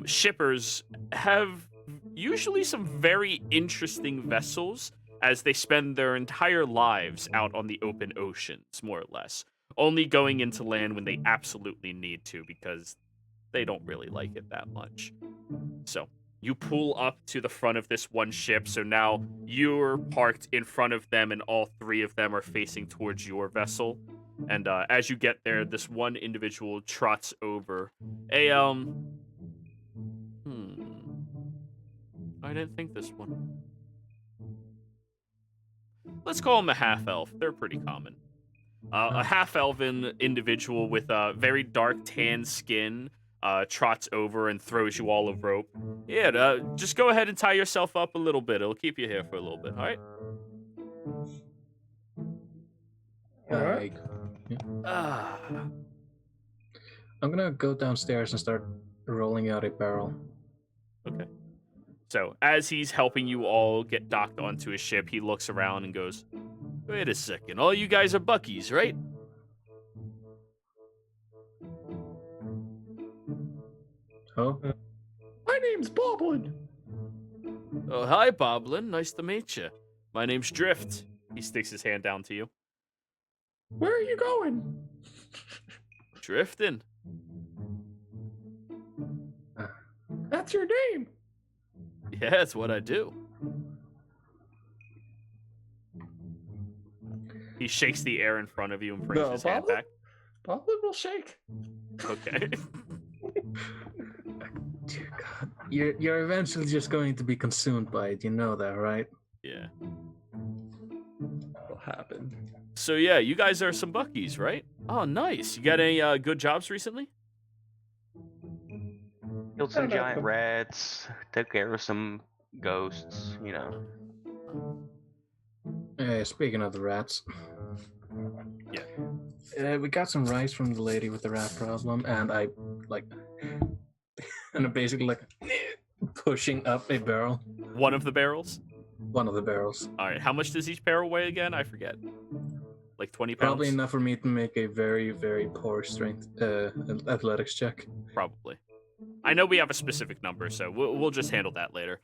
Shippers have usually some very interesting vessels as they spend their entire lives out on the open oceans, more or less, only going into land when they absolutely need to because they don't really like it that much. So you pull up to the front of this one ship, so now you're parked in front of them and all three of them are facing towards your vessel. And as you get there, this one individual trots over. I didn't think this one. Let's call him a half-elf. They're pretty common. A half-elven individual with very dark tan skin trots over and throws you all a rope. Yeah, just go ahead and tie yourself up a little bit. It'll keep you here for a little bit, all right? Alright. I'm gonna go downstairs and start rolling out a barrel. Okay. So, as he's helping you all get docked onto his ship, he looks around and goes, "Wait a second, all you guys are Buckies, right?" Oh? My name's Boblin. Oh, hi, Boblin. Nice to meet you. My name's Drift. He sticks his hand down to you. Where are you going? Drifting. That's your name. Yeah, that's what I do. He shakes the air in front of you and brings No, his hand Boblin? back. Boblin will shake. Okay. Dear God. You're eventually just going to be consumed by it, you know that, right? Yeah. Will happen. So yeah, you guys are some Buckies, right? Oh, nice. You got any good jobs recently? Killed some giant rats, took care of some ghosts, you know. Speaking of the rats. Yeah. We got some rice from the lady with the rat problem, and I, and I'm basically pushing up a barrel. One of the barrels? One of the barrels. All right. How much does each barrel weigh again? I forget. Like 20 pounds? Probably enough for me to make a very, very poor strength athletics check. Probably. I know we have a specific number, so we'll just handle that later.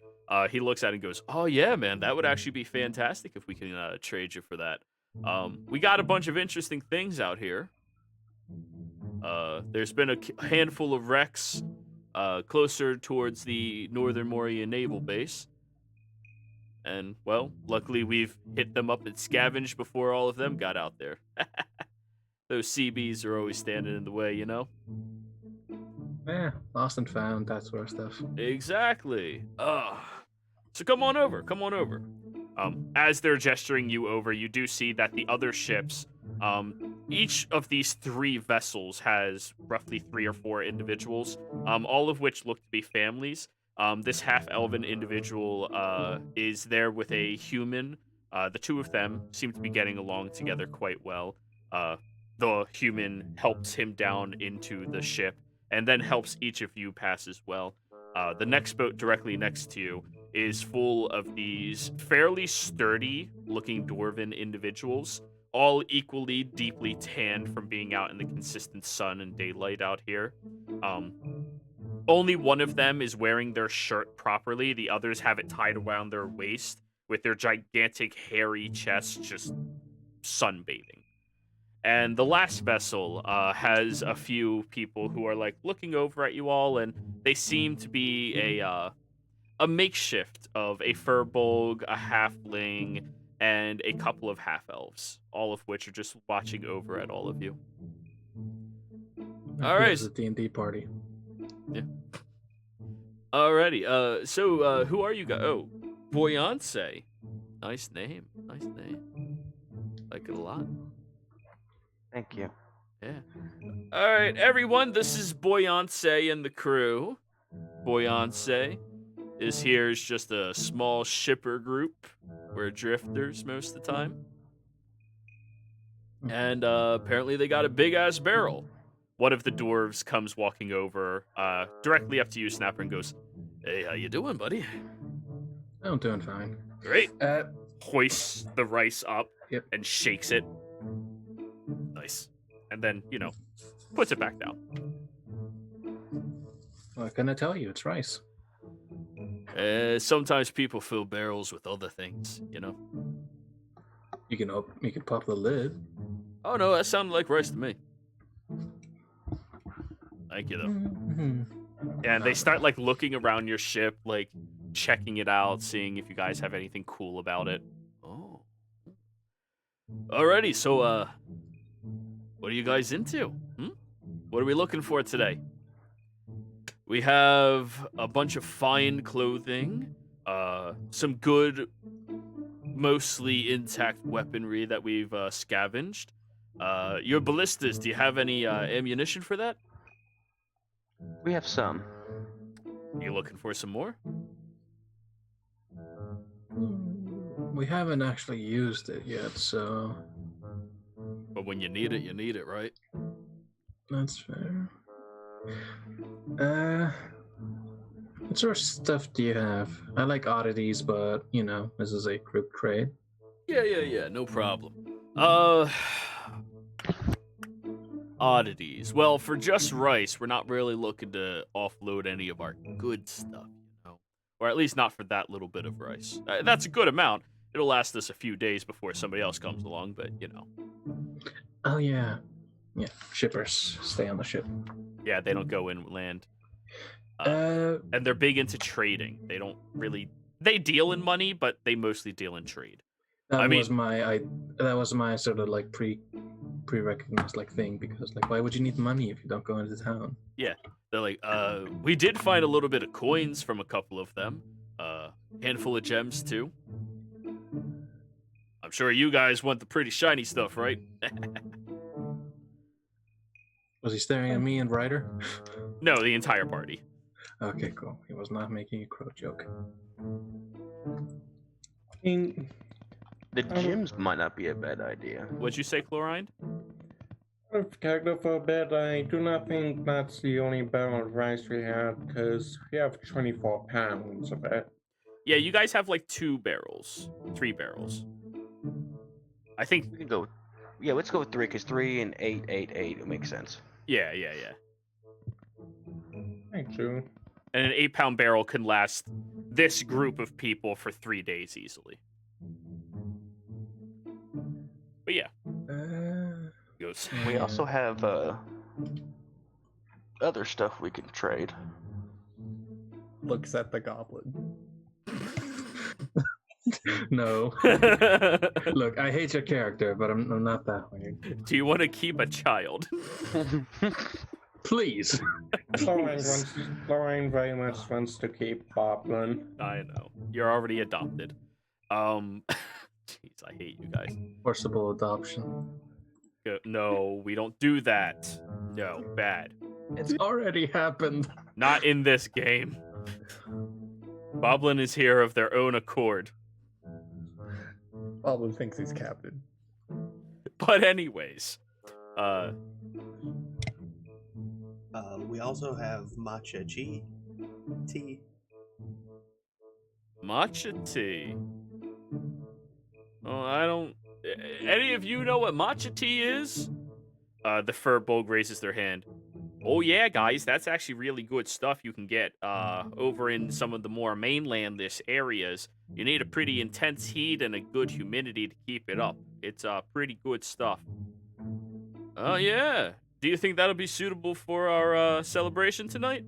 He looks at it and goes, "Oh yeah, man, that would actually be fantastic if we can trade you for that. We got a bunch of interesting things out here. There's been a handful of wrecks closer towards the Northern Moria Naval Base. And, well, luckily we've hit them up and scavenged before all of them got out there. Those CBs are always standing in the way, you know? Lost and found, that sort of stuff. Exactly. So come on over, come on over. As they're gesturing you over, you do see that the other ships, each of these three vessels has roughly 3 or 4 individuals, all of which look to be families. This half-elven individual is there with a human. The two of them seem to be getting along together quite well. The human helps him down into the ship and then helps each of you pass as well. The next boat directly next to you is full of these fairly sturdy-looking dwarven individuals, all equally deeply tanned from being out in the consistent sun and daylight out here. Only one of them is wearing their shirt properly. The others have it tied around their waist with their gigantic hairy chests just sunbathing. And the last vessel has a few people who are like looking over at you all, and they seem to be a makeshift of a furbolg, a halfling, and a couple of half elves, all of which are just watching over at all of you. All right. It's a D&D party. Alrighty. So who are you guys? Oh, Boyance. Nice name. Nice name. Like it a lot. Thank you. Yeah. All right, everyone. This is Boyance and the crew. Boyance is here as just a small shipper group. We're drifters most of the time. And apparently they got a big-ass barrel. One of the dwarves comes walking over directly up to you, Snapper, and goes, "Hey, how you doing, buddy?" I'm doing fine. Great. Hoists the rice up Yep. and shakes it. Nice. And then, puts it back down. What can I tell you? It's rice. Sometimes people fill barrels with other things, You can pop the lid. Oh, no, that sounded like rice to me. Thank you, though. Mm-hmm. And they start, like, looking around your ship, like, checking it out, seeing if you guys have anything cool about it. Oh. Alrighty, so, what are you guys into? What are we looking for today? We have a bunch of fine clothing, some good, mostly intact weaponry that we've scavenged. Your ballistas, do you have any ammunition for that? We have some. You looking for some more? We haven't actually used it yet, so But when you need it, right? that's fair. What sort of stuff do you have? I like oddities, but this is a group trade. Yeah, no problem. Oddities. Well, for just rice, we're not really looking to offload any of our good stuff, Or at least not for that little bit of rice. That's a good amount. It'll last us a few days before somebody else comes along, but, Oh, yeah. Yeah, shippers stay on the ship. Yeah, they don't go inland. And they're big into trading. They don't really... They deal in money, but they mostly deal in trade. That was my sort of like pre-recognized thing, because why would you need money if you don't go into town? Yeah, they're like, we did find a little bit of coins from a couple of them. Handful of gems too. I'm sure you guys want the pretty shiny stuff, right? Was he staring at me and Ryder? No, the entire party. Okay, cool. He was not making a crow joke. The gems might not be a bad idea. What'd you say, Chlorine? Character for a bit, I do not think that's the only barrel of rice we have, because we have 24 pounds of it. Yeah, you guys have like 3 barrels. I think. We can go. Yeah, let's go with 3, because 3 and 8, 8, 8. It makes sense. Yeah. Thank you. And an 8-pound barrel can last this group of people for 3 days easily. But yeah. Goes. We also have other stuff we can trade. Looks at the goblin. No. Look, I hate your character, but I'm not that weird. Do you want to keep a child? Please. Lorraine very much wants to keep Boblin. I know. You're already adopted. Jeez, I hate you guys. Forcible adoption. No, we don't do that. No, bad. It's already happened. Not in this game. Boblin is here of their own accord. Goblin thinks he's captain. But anyways, we also have matcha tea. Matcha tea. Oh, I don't. Any of you know what matcha tea is? The furbolg raises their hand. Oh yeah, guys, that's actually really good stuff you can get over in some of the more mainlandish areas. You need a pretty intense heat and a good humidity to keep it up. It's pretty good stuff. Oh, yeah. Do you think that'll be suitable for our celebration tonight?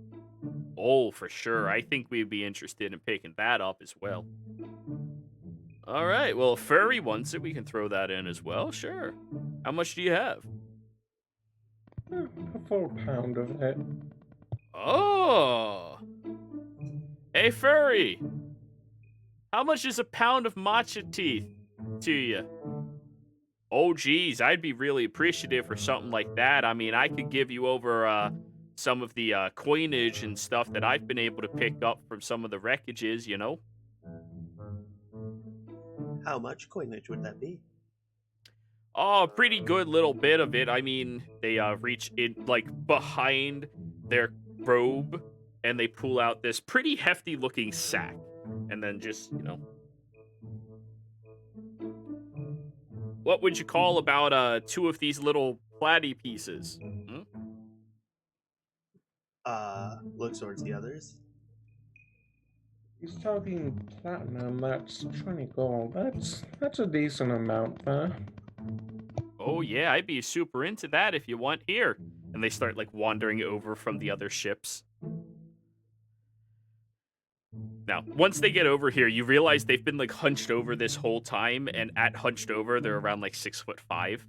Oh, for sure. I think we'd be interested in picking that up as well. All right. Well, if Furry wants it, we can throw that in as well. Sure. How much do you have? A full pound of it. Oh. Hey, Furry. How much is a pound of matcha teeth to you? Oh, geez. I'd be really appreciative for something like that. I mean, I could give you over some of the coinage and stuff that I've been able to pick up from some of the wreckages, you know? How much coinage would that be? Oh, a pretty good little bit of it. I mean, they reach in, like, behind their robe, and they pull out this pretty hefty-looking sack. And then just, you know... What would you call about two of these little platy pieces? Hmm? Looks towards the others. He's talking platinum, that's 20 gold. That's a decent amount, huh? Oh, yeah, I'd be super into that if you want. Here. And they start, like, wandering over from the other ships. Now, once they get over here, you realize they've been, like, hunched over this whole time, and at hunched over, they're around, like, 6'5".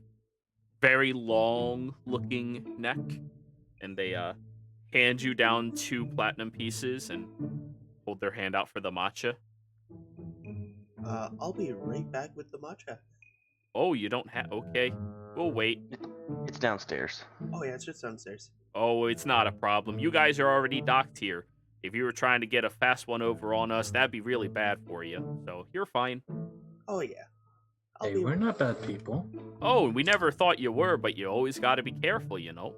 Very long-looking neck. And they, hand you down 2 platinum pieces and hold their hand out for the matcha. I'll be right back with the matcha. Oh, you don't have... Okay. We'll wait. It's downstairs. Oh yeah, it's just downstairs. Oh, it's not a problem. You guys are already docked here. If you were trying to get a fast one over on us, that'd be really bad for you. So, you're fine. Oh yeah. Hey, we're not bad people. Oh, we never thought you were, but you always gotta be careful, you know?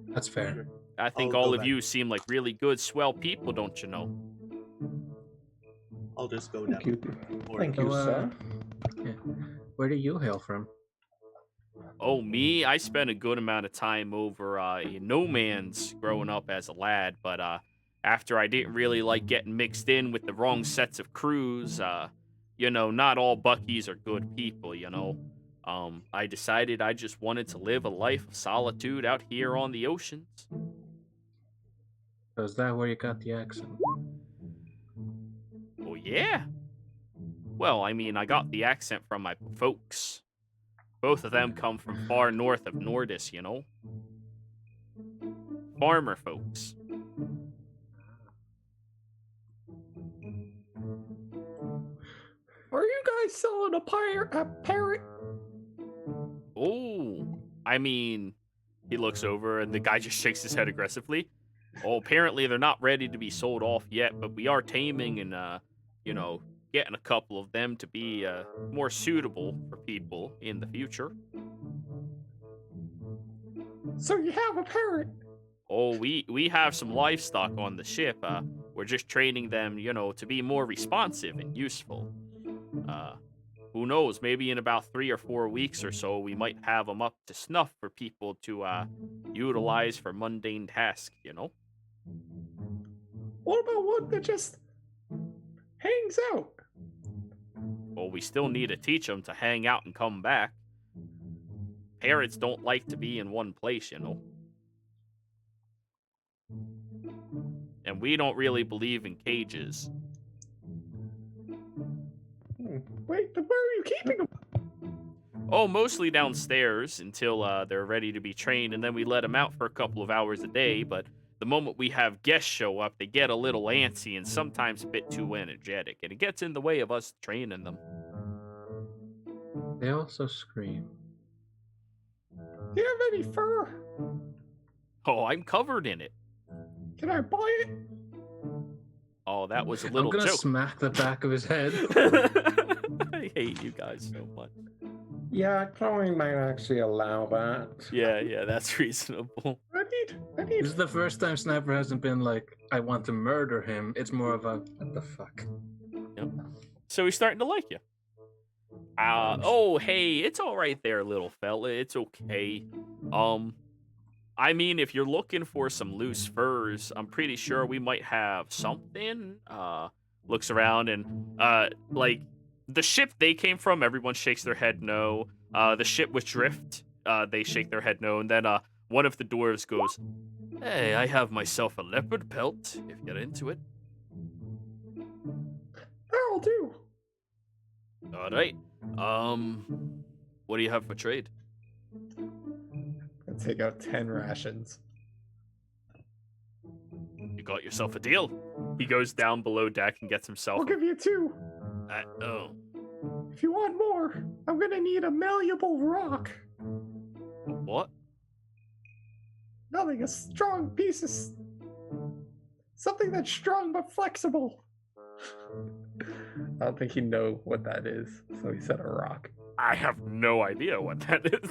That's fair. I think I'll all go of back. you seem like really good, swell people, don't you know? I'll just go down. Thank you. Or- Thank you, So, sir. yeah. Where do you hail from? Oh, me? I spent a good amount of time over in No Man's growing up as a lad, but after I didn't really like getting mixed in with the wrong sets of crews, you know, not all Buckies are good people, you know. I decided I just wanted to live a life of solitude out here on the oceans. So is that where you got the accent? Oh, yeah. Well, I mean, I got the accent from my folks. Both of them come from far north of Nordis, you know? Farmer folks. Are you guys selling a parrot? Oh, I mean, he looks over and the guy just shakes his head aggressively. Oh, apparently they're not ready to be sold off yet, but we are taming and, you know, getting a couple of them to be more suitable for people in the future. So you have a parrot? Oh, we have some livestock on the ship. We're just training them, you know, to be more responsive and useful. Who knows? Maybe in about 3 or 4 weeks or so, we might have them up to snuff for people to utilize for mundane tasks, you know? What about one that just hangs out? Well, we still need to teach them to hang out and come back. Parrots don't like to be in one place, you know? And we don't really believe in cages. Wait, then where are you keeping them? Oh, mostly downstairs until they're ready to be trained, and then we let them out for a couple of hours a day, but the moment we have guests show up, they get a little antsy and sometimes a bit too energetic, and it gets in the way of us training them. They also scream. Do you have any fur? Oh, I'm covered in it. Can I buy it? Oh, that was a I'm little gonna joke. smack the back of his head. I hate you guys so much. Yeah, Chloe might actually allow that. Yeah, that's reasonable. I This need. is the first time Sniper hasn't been like, I want to murder him. It's more of a, what the fuck? So he's starting to like you. Oh, hey, it's all right there, little fella. It's okay. I mean, if you're looking for some loose furs, I'm pretty sure we might have something. Looks around and, like, the ship they came from, everyone shakes their head no. The ship was Drift, they shake their head no, and then one of the dwarves goes, "Hey, I have myself a leopard pelt, if you're into it." That'll do. All right. What do you have for trade? I'll take out 10 rations. You got yourself a deal. He goes down below deck and gets himself. I'll give you 2. Oh, If you want more, I'm gonna need a malleable rock. what? Nothing, a strong piece of... something that's strong but flexible. I don't think he'd know what that is, so he said a rock. I have no idea what that is.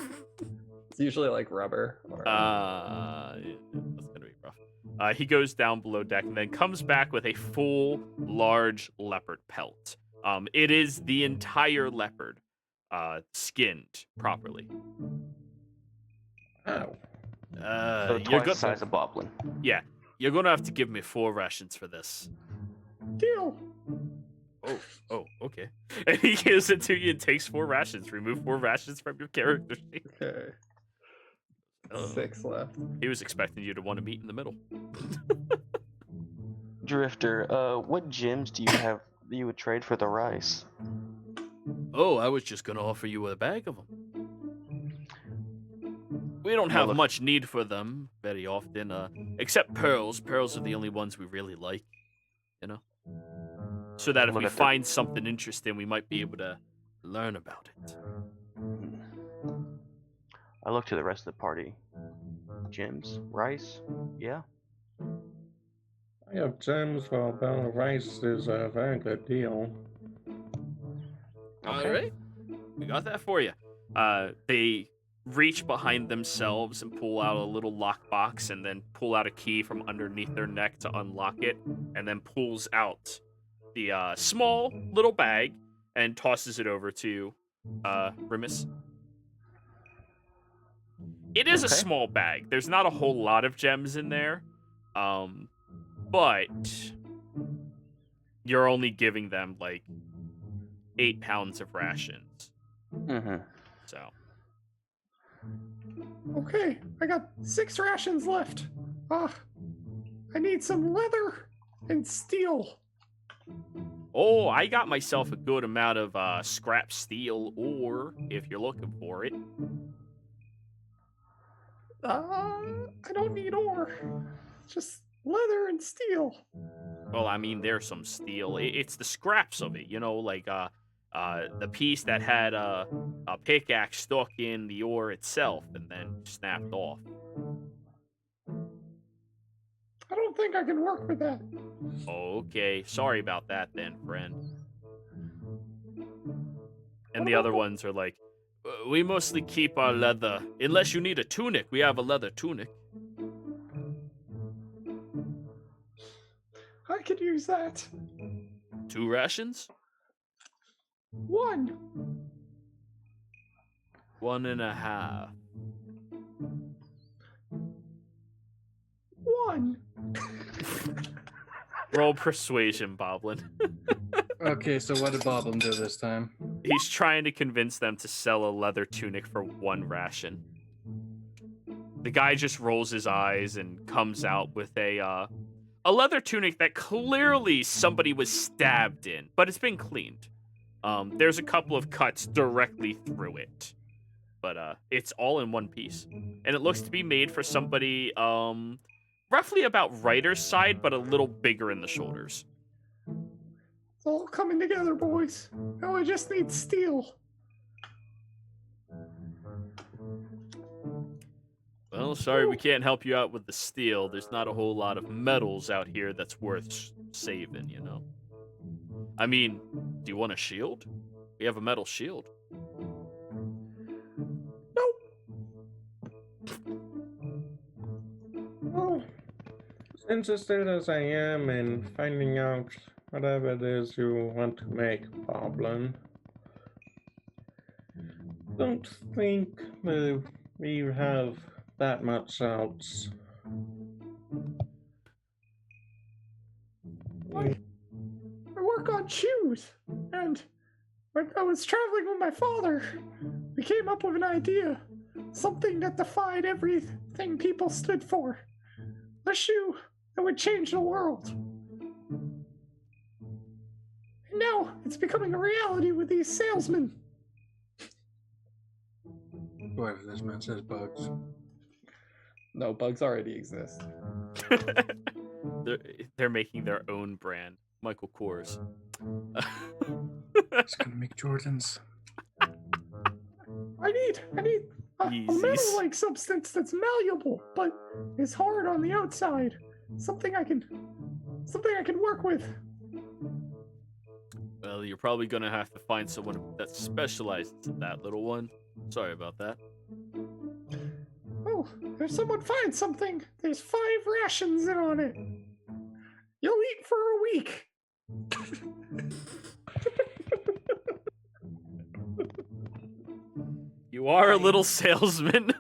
It's usually like rubber. Or... Yeah, that's gonna be rough. He goes down below deck and then comes back with a full, large leopard pelt. It is the entire leopard, skinned properly. Ow. So You're twice the size of Boblin. Yeah, you're gonna have to give me 4 rations for this. Deal. Oh, okay. And he gives it to you and takes 4 rations. Remove 4 rations from your character sheet. Okay. 6 left. He was expecting you to want to meet in the middle. Drifter, what gems do you have that you would trade for the rice? Oh, I was just gonna offer you a bag of them. We don't have much need for them very often, except pearls. Pearls are the only ones we really like, you know? So that if we find something interesting, we might be able to learn about it. I look to the rest of the party. Gems? Rice? Yeah? I have gems for a barrel of rice is a very good deal. All right, we got that for you. They reach behind themselves and pull out a little lockbox and then pull out a key from underneath their neck to unlock it, and then pulls out the small little bag and tosses it over to Remus. It is a small bag. There's not a whole lot of gems in there, but you're only giving them like 8 pounds of rations. Mm-hmm. So. Okay, I got 6 rations left. I need some leather and steel. Oh, I got myself a good amount of scrap steel ore, if you're looking for it. I don't need ore. Just leather and steel. Well, I mean, there's some steel. It's the scraps of it, you know, like the piece that had a pickaxe stuck in the ore itself and then snapped off. I don't think I can work with that. Okay, sorry about that then, friend. And the other ones are like, we mostly keep our leather. Unless you need a tunic, we have a leather tunic. I could use that. 2 rations? 1. 1.5. 1. Roll persuasion, Boblin. Okay, so what did Boblin do this time? He's trying to convince them to sell a leather tunic for 1 ration. The guy just rolls his eyes and comes out with a leather tunic that clearly somebody was stabbed in, but it's been cleaned. There's a couple of cuts directly through it, but it's all in one piece. And it looks to be made for somebody roughly about Ryder's side, but a little bigger in the shoulders. It's all coming together, boys. Now I just need steel. Well, sorry we can't help you out with the steel. There's not a whole lot of metals out here that's worth saving, you know? I mean, do you want a shield? We have a metal shield. Nope. Well, as interested as I am in finding out whatever it is you want to make, Boblin, don't think that we have that much else. I work on shoes, and when I was traveling with my father, we came up with an idea. something that defied everything people stood for. A shoe that would change the world. And now it's becoming a reality with these salesmen. Whatever this man says, bugs. No, bugs already exist. They're making their own brand. Michael Kors. It's gonna make Jordans. I need a Yeezys. metal-like substance that's malleable, but is hard on the outside. Something I can work with. Well, you're probably gonna have to find someone that specializes in that, little one. Sorry about that. Oh, if someone finds something, there's 5 rations in on it. You'll eat for a week. You are a little salesman.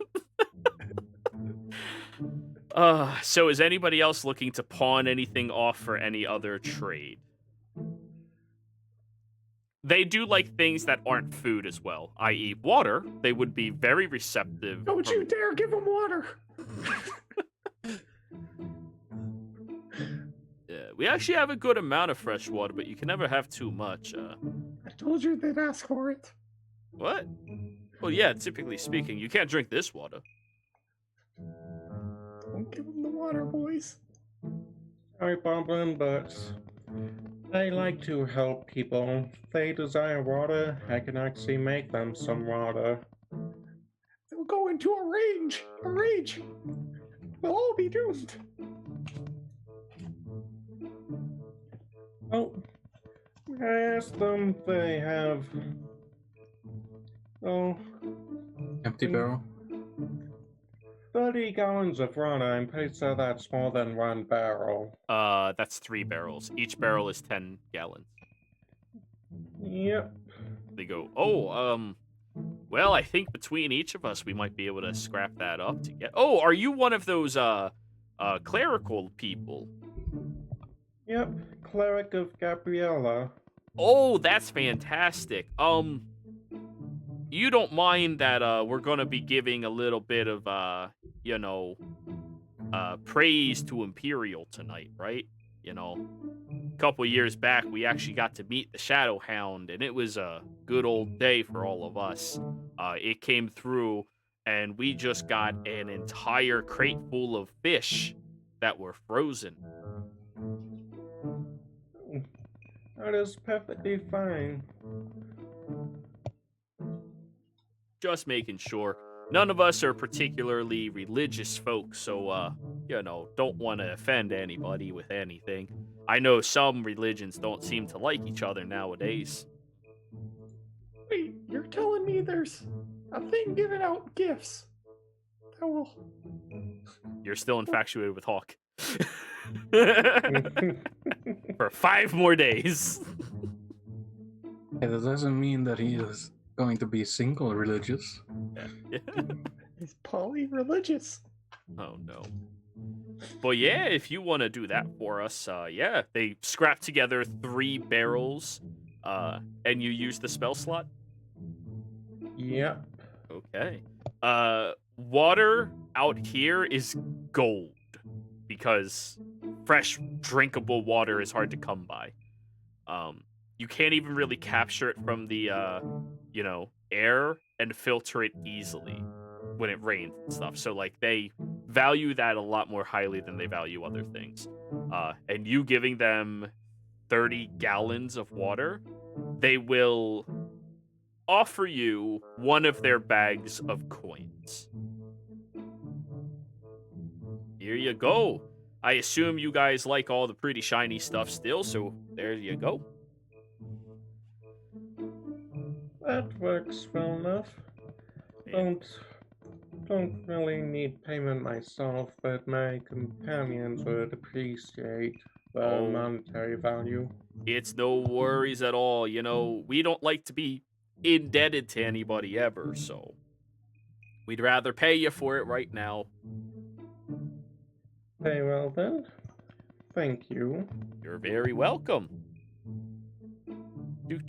So is anybody else looking to pawn anything off for any other trade? They do like things that aren't food as well, i.e. water. They would be very receptive. Don't you dare give them water. Yeah, we actually have a good amount of fresh water, but you can never have too much. I told you they'd ask for it. What? Well, yeah, typically speaking, you can't drink this water. Don't give them the water, boys. Sorry, Boblin, but I like to help people. If they desire water, I can actually make them some water. They'll go into a rage. We'll all be doomed. Oh, I asked them if they have... Oh, Empty barrel. 30 gallons of water. I'm pretty sure that's more than 1 barrel. That's 3 barrels. Each barrel is 10 gallons. Yep. They go, oh, well, I think between each of us, we might be able to scrap that up to get... Oh, are you one of those, clerical people? Yep. Cleric of Gabriella. Oh, that's fantastic. You don't mind that, we're gonna be giving a little bit of, praise to Imperial tonight, right? You know, a couple years back, we actually got to meet the Shadow Hound, and it was a good old day for all of us. It came through, and we just got an entire crate full of fish that were frozen. That is perfectly fine. Just making sure. None of us are particularly religious folks, so, don't want to offend anybody with anything. I know some religions don't seem to like each other nowadays. Wait, you're telling me there's a thing giving out gifts that will... You're still infatuated with Hawk. For 5 more days. Yeah, that doesn't mean that he is going to be single religious. Yeah. He's poly-religious. Oh, no. But yeah, if you want to do that for us, they scrap together 3 barrels, and you use the spell slot? Yep. Okay. Water out here is gold, because fresh, drinkable water is hard to come by. You can't even really capture it from the, air and filter it easily when it rains and stuff. So, they value that a lot more highly than they value other things. And you giving them 30 gallons of water, they will offer you one of their bags of coins. Here you go. I assume you guys like all the pretty shiny stuff still, so there you go. That works well enough. Don't really need payment myself, but my companions would appreciate the monetary value. It's no worries at all. We don't like to be indebted to anybody ever, so we'd rather pay you for it right now. Very well then. Thank you. You're very welcome. Dook.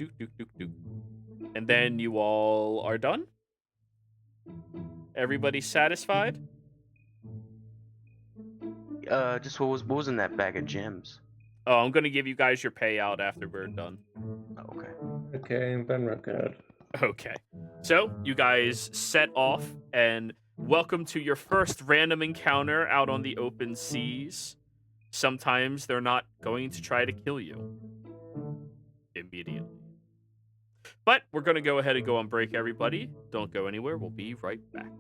And then you all are done? Everybody satisfied? Just what was in that bag of gems? Oh, I'm gonna give you guys your payout after we're done. Oh, okay. Okay, then we're good. Okay. So, you guys set off, and welcome to your first random encounter out on the open seas. Sometimes they're not going to try to kill you immediately. But we're going to go ahead and go on break, everybody. Don't go anywhere. We'll be right back.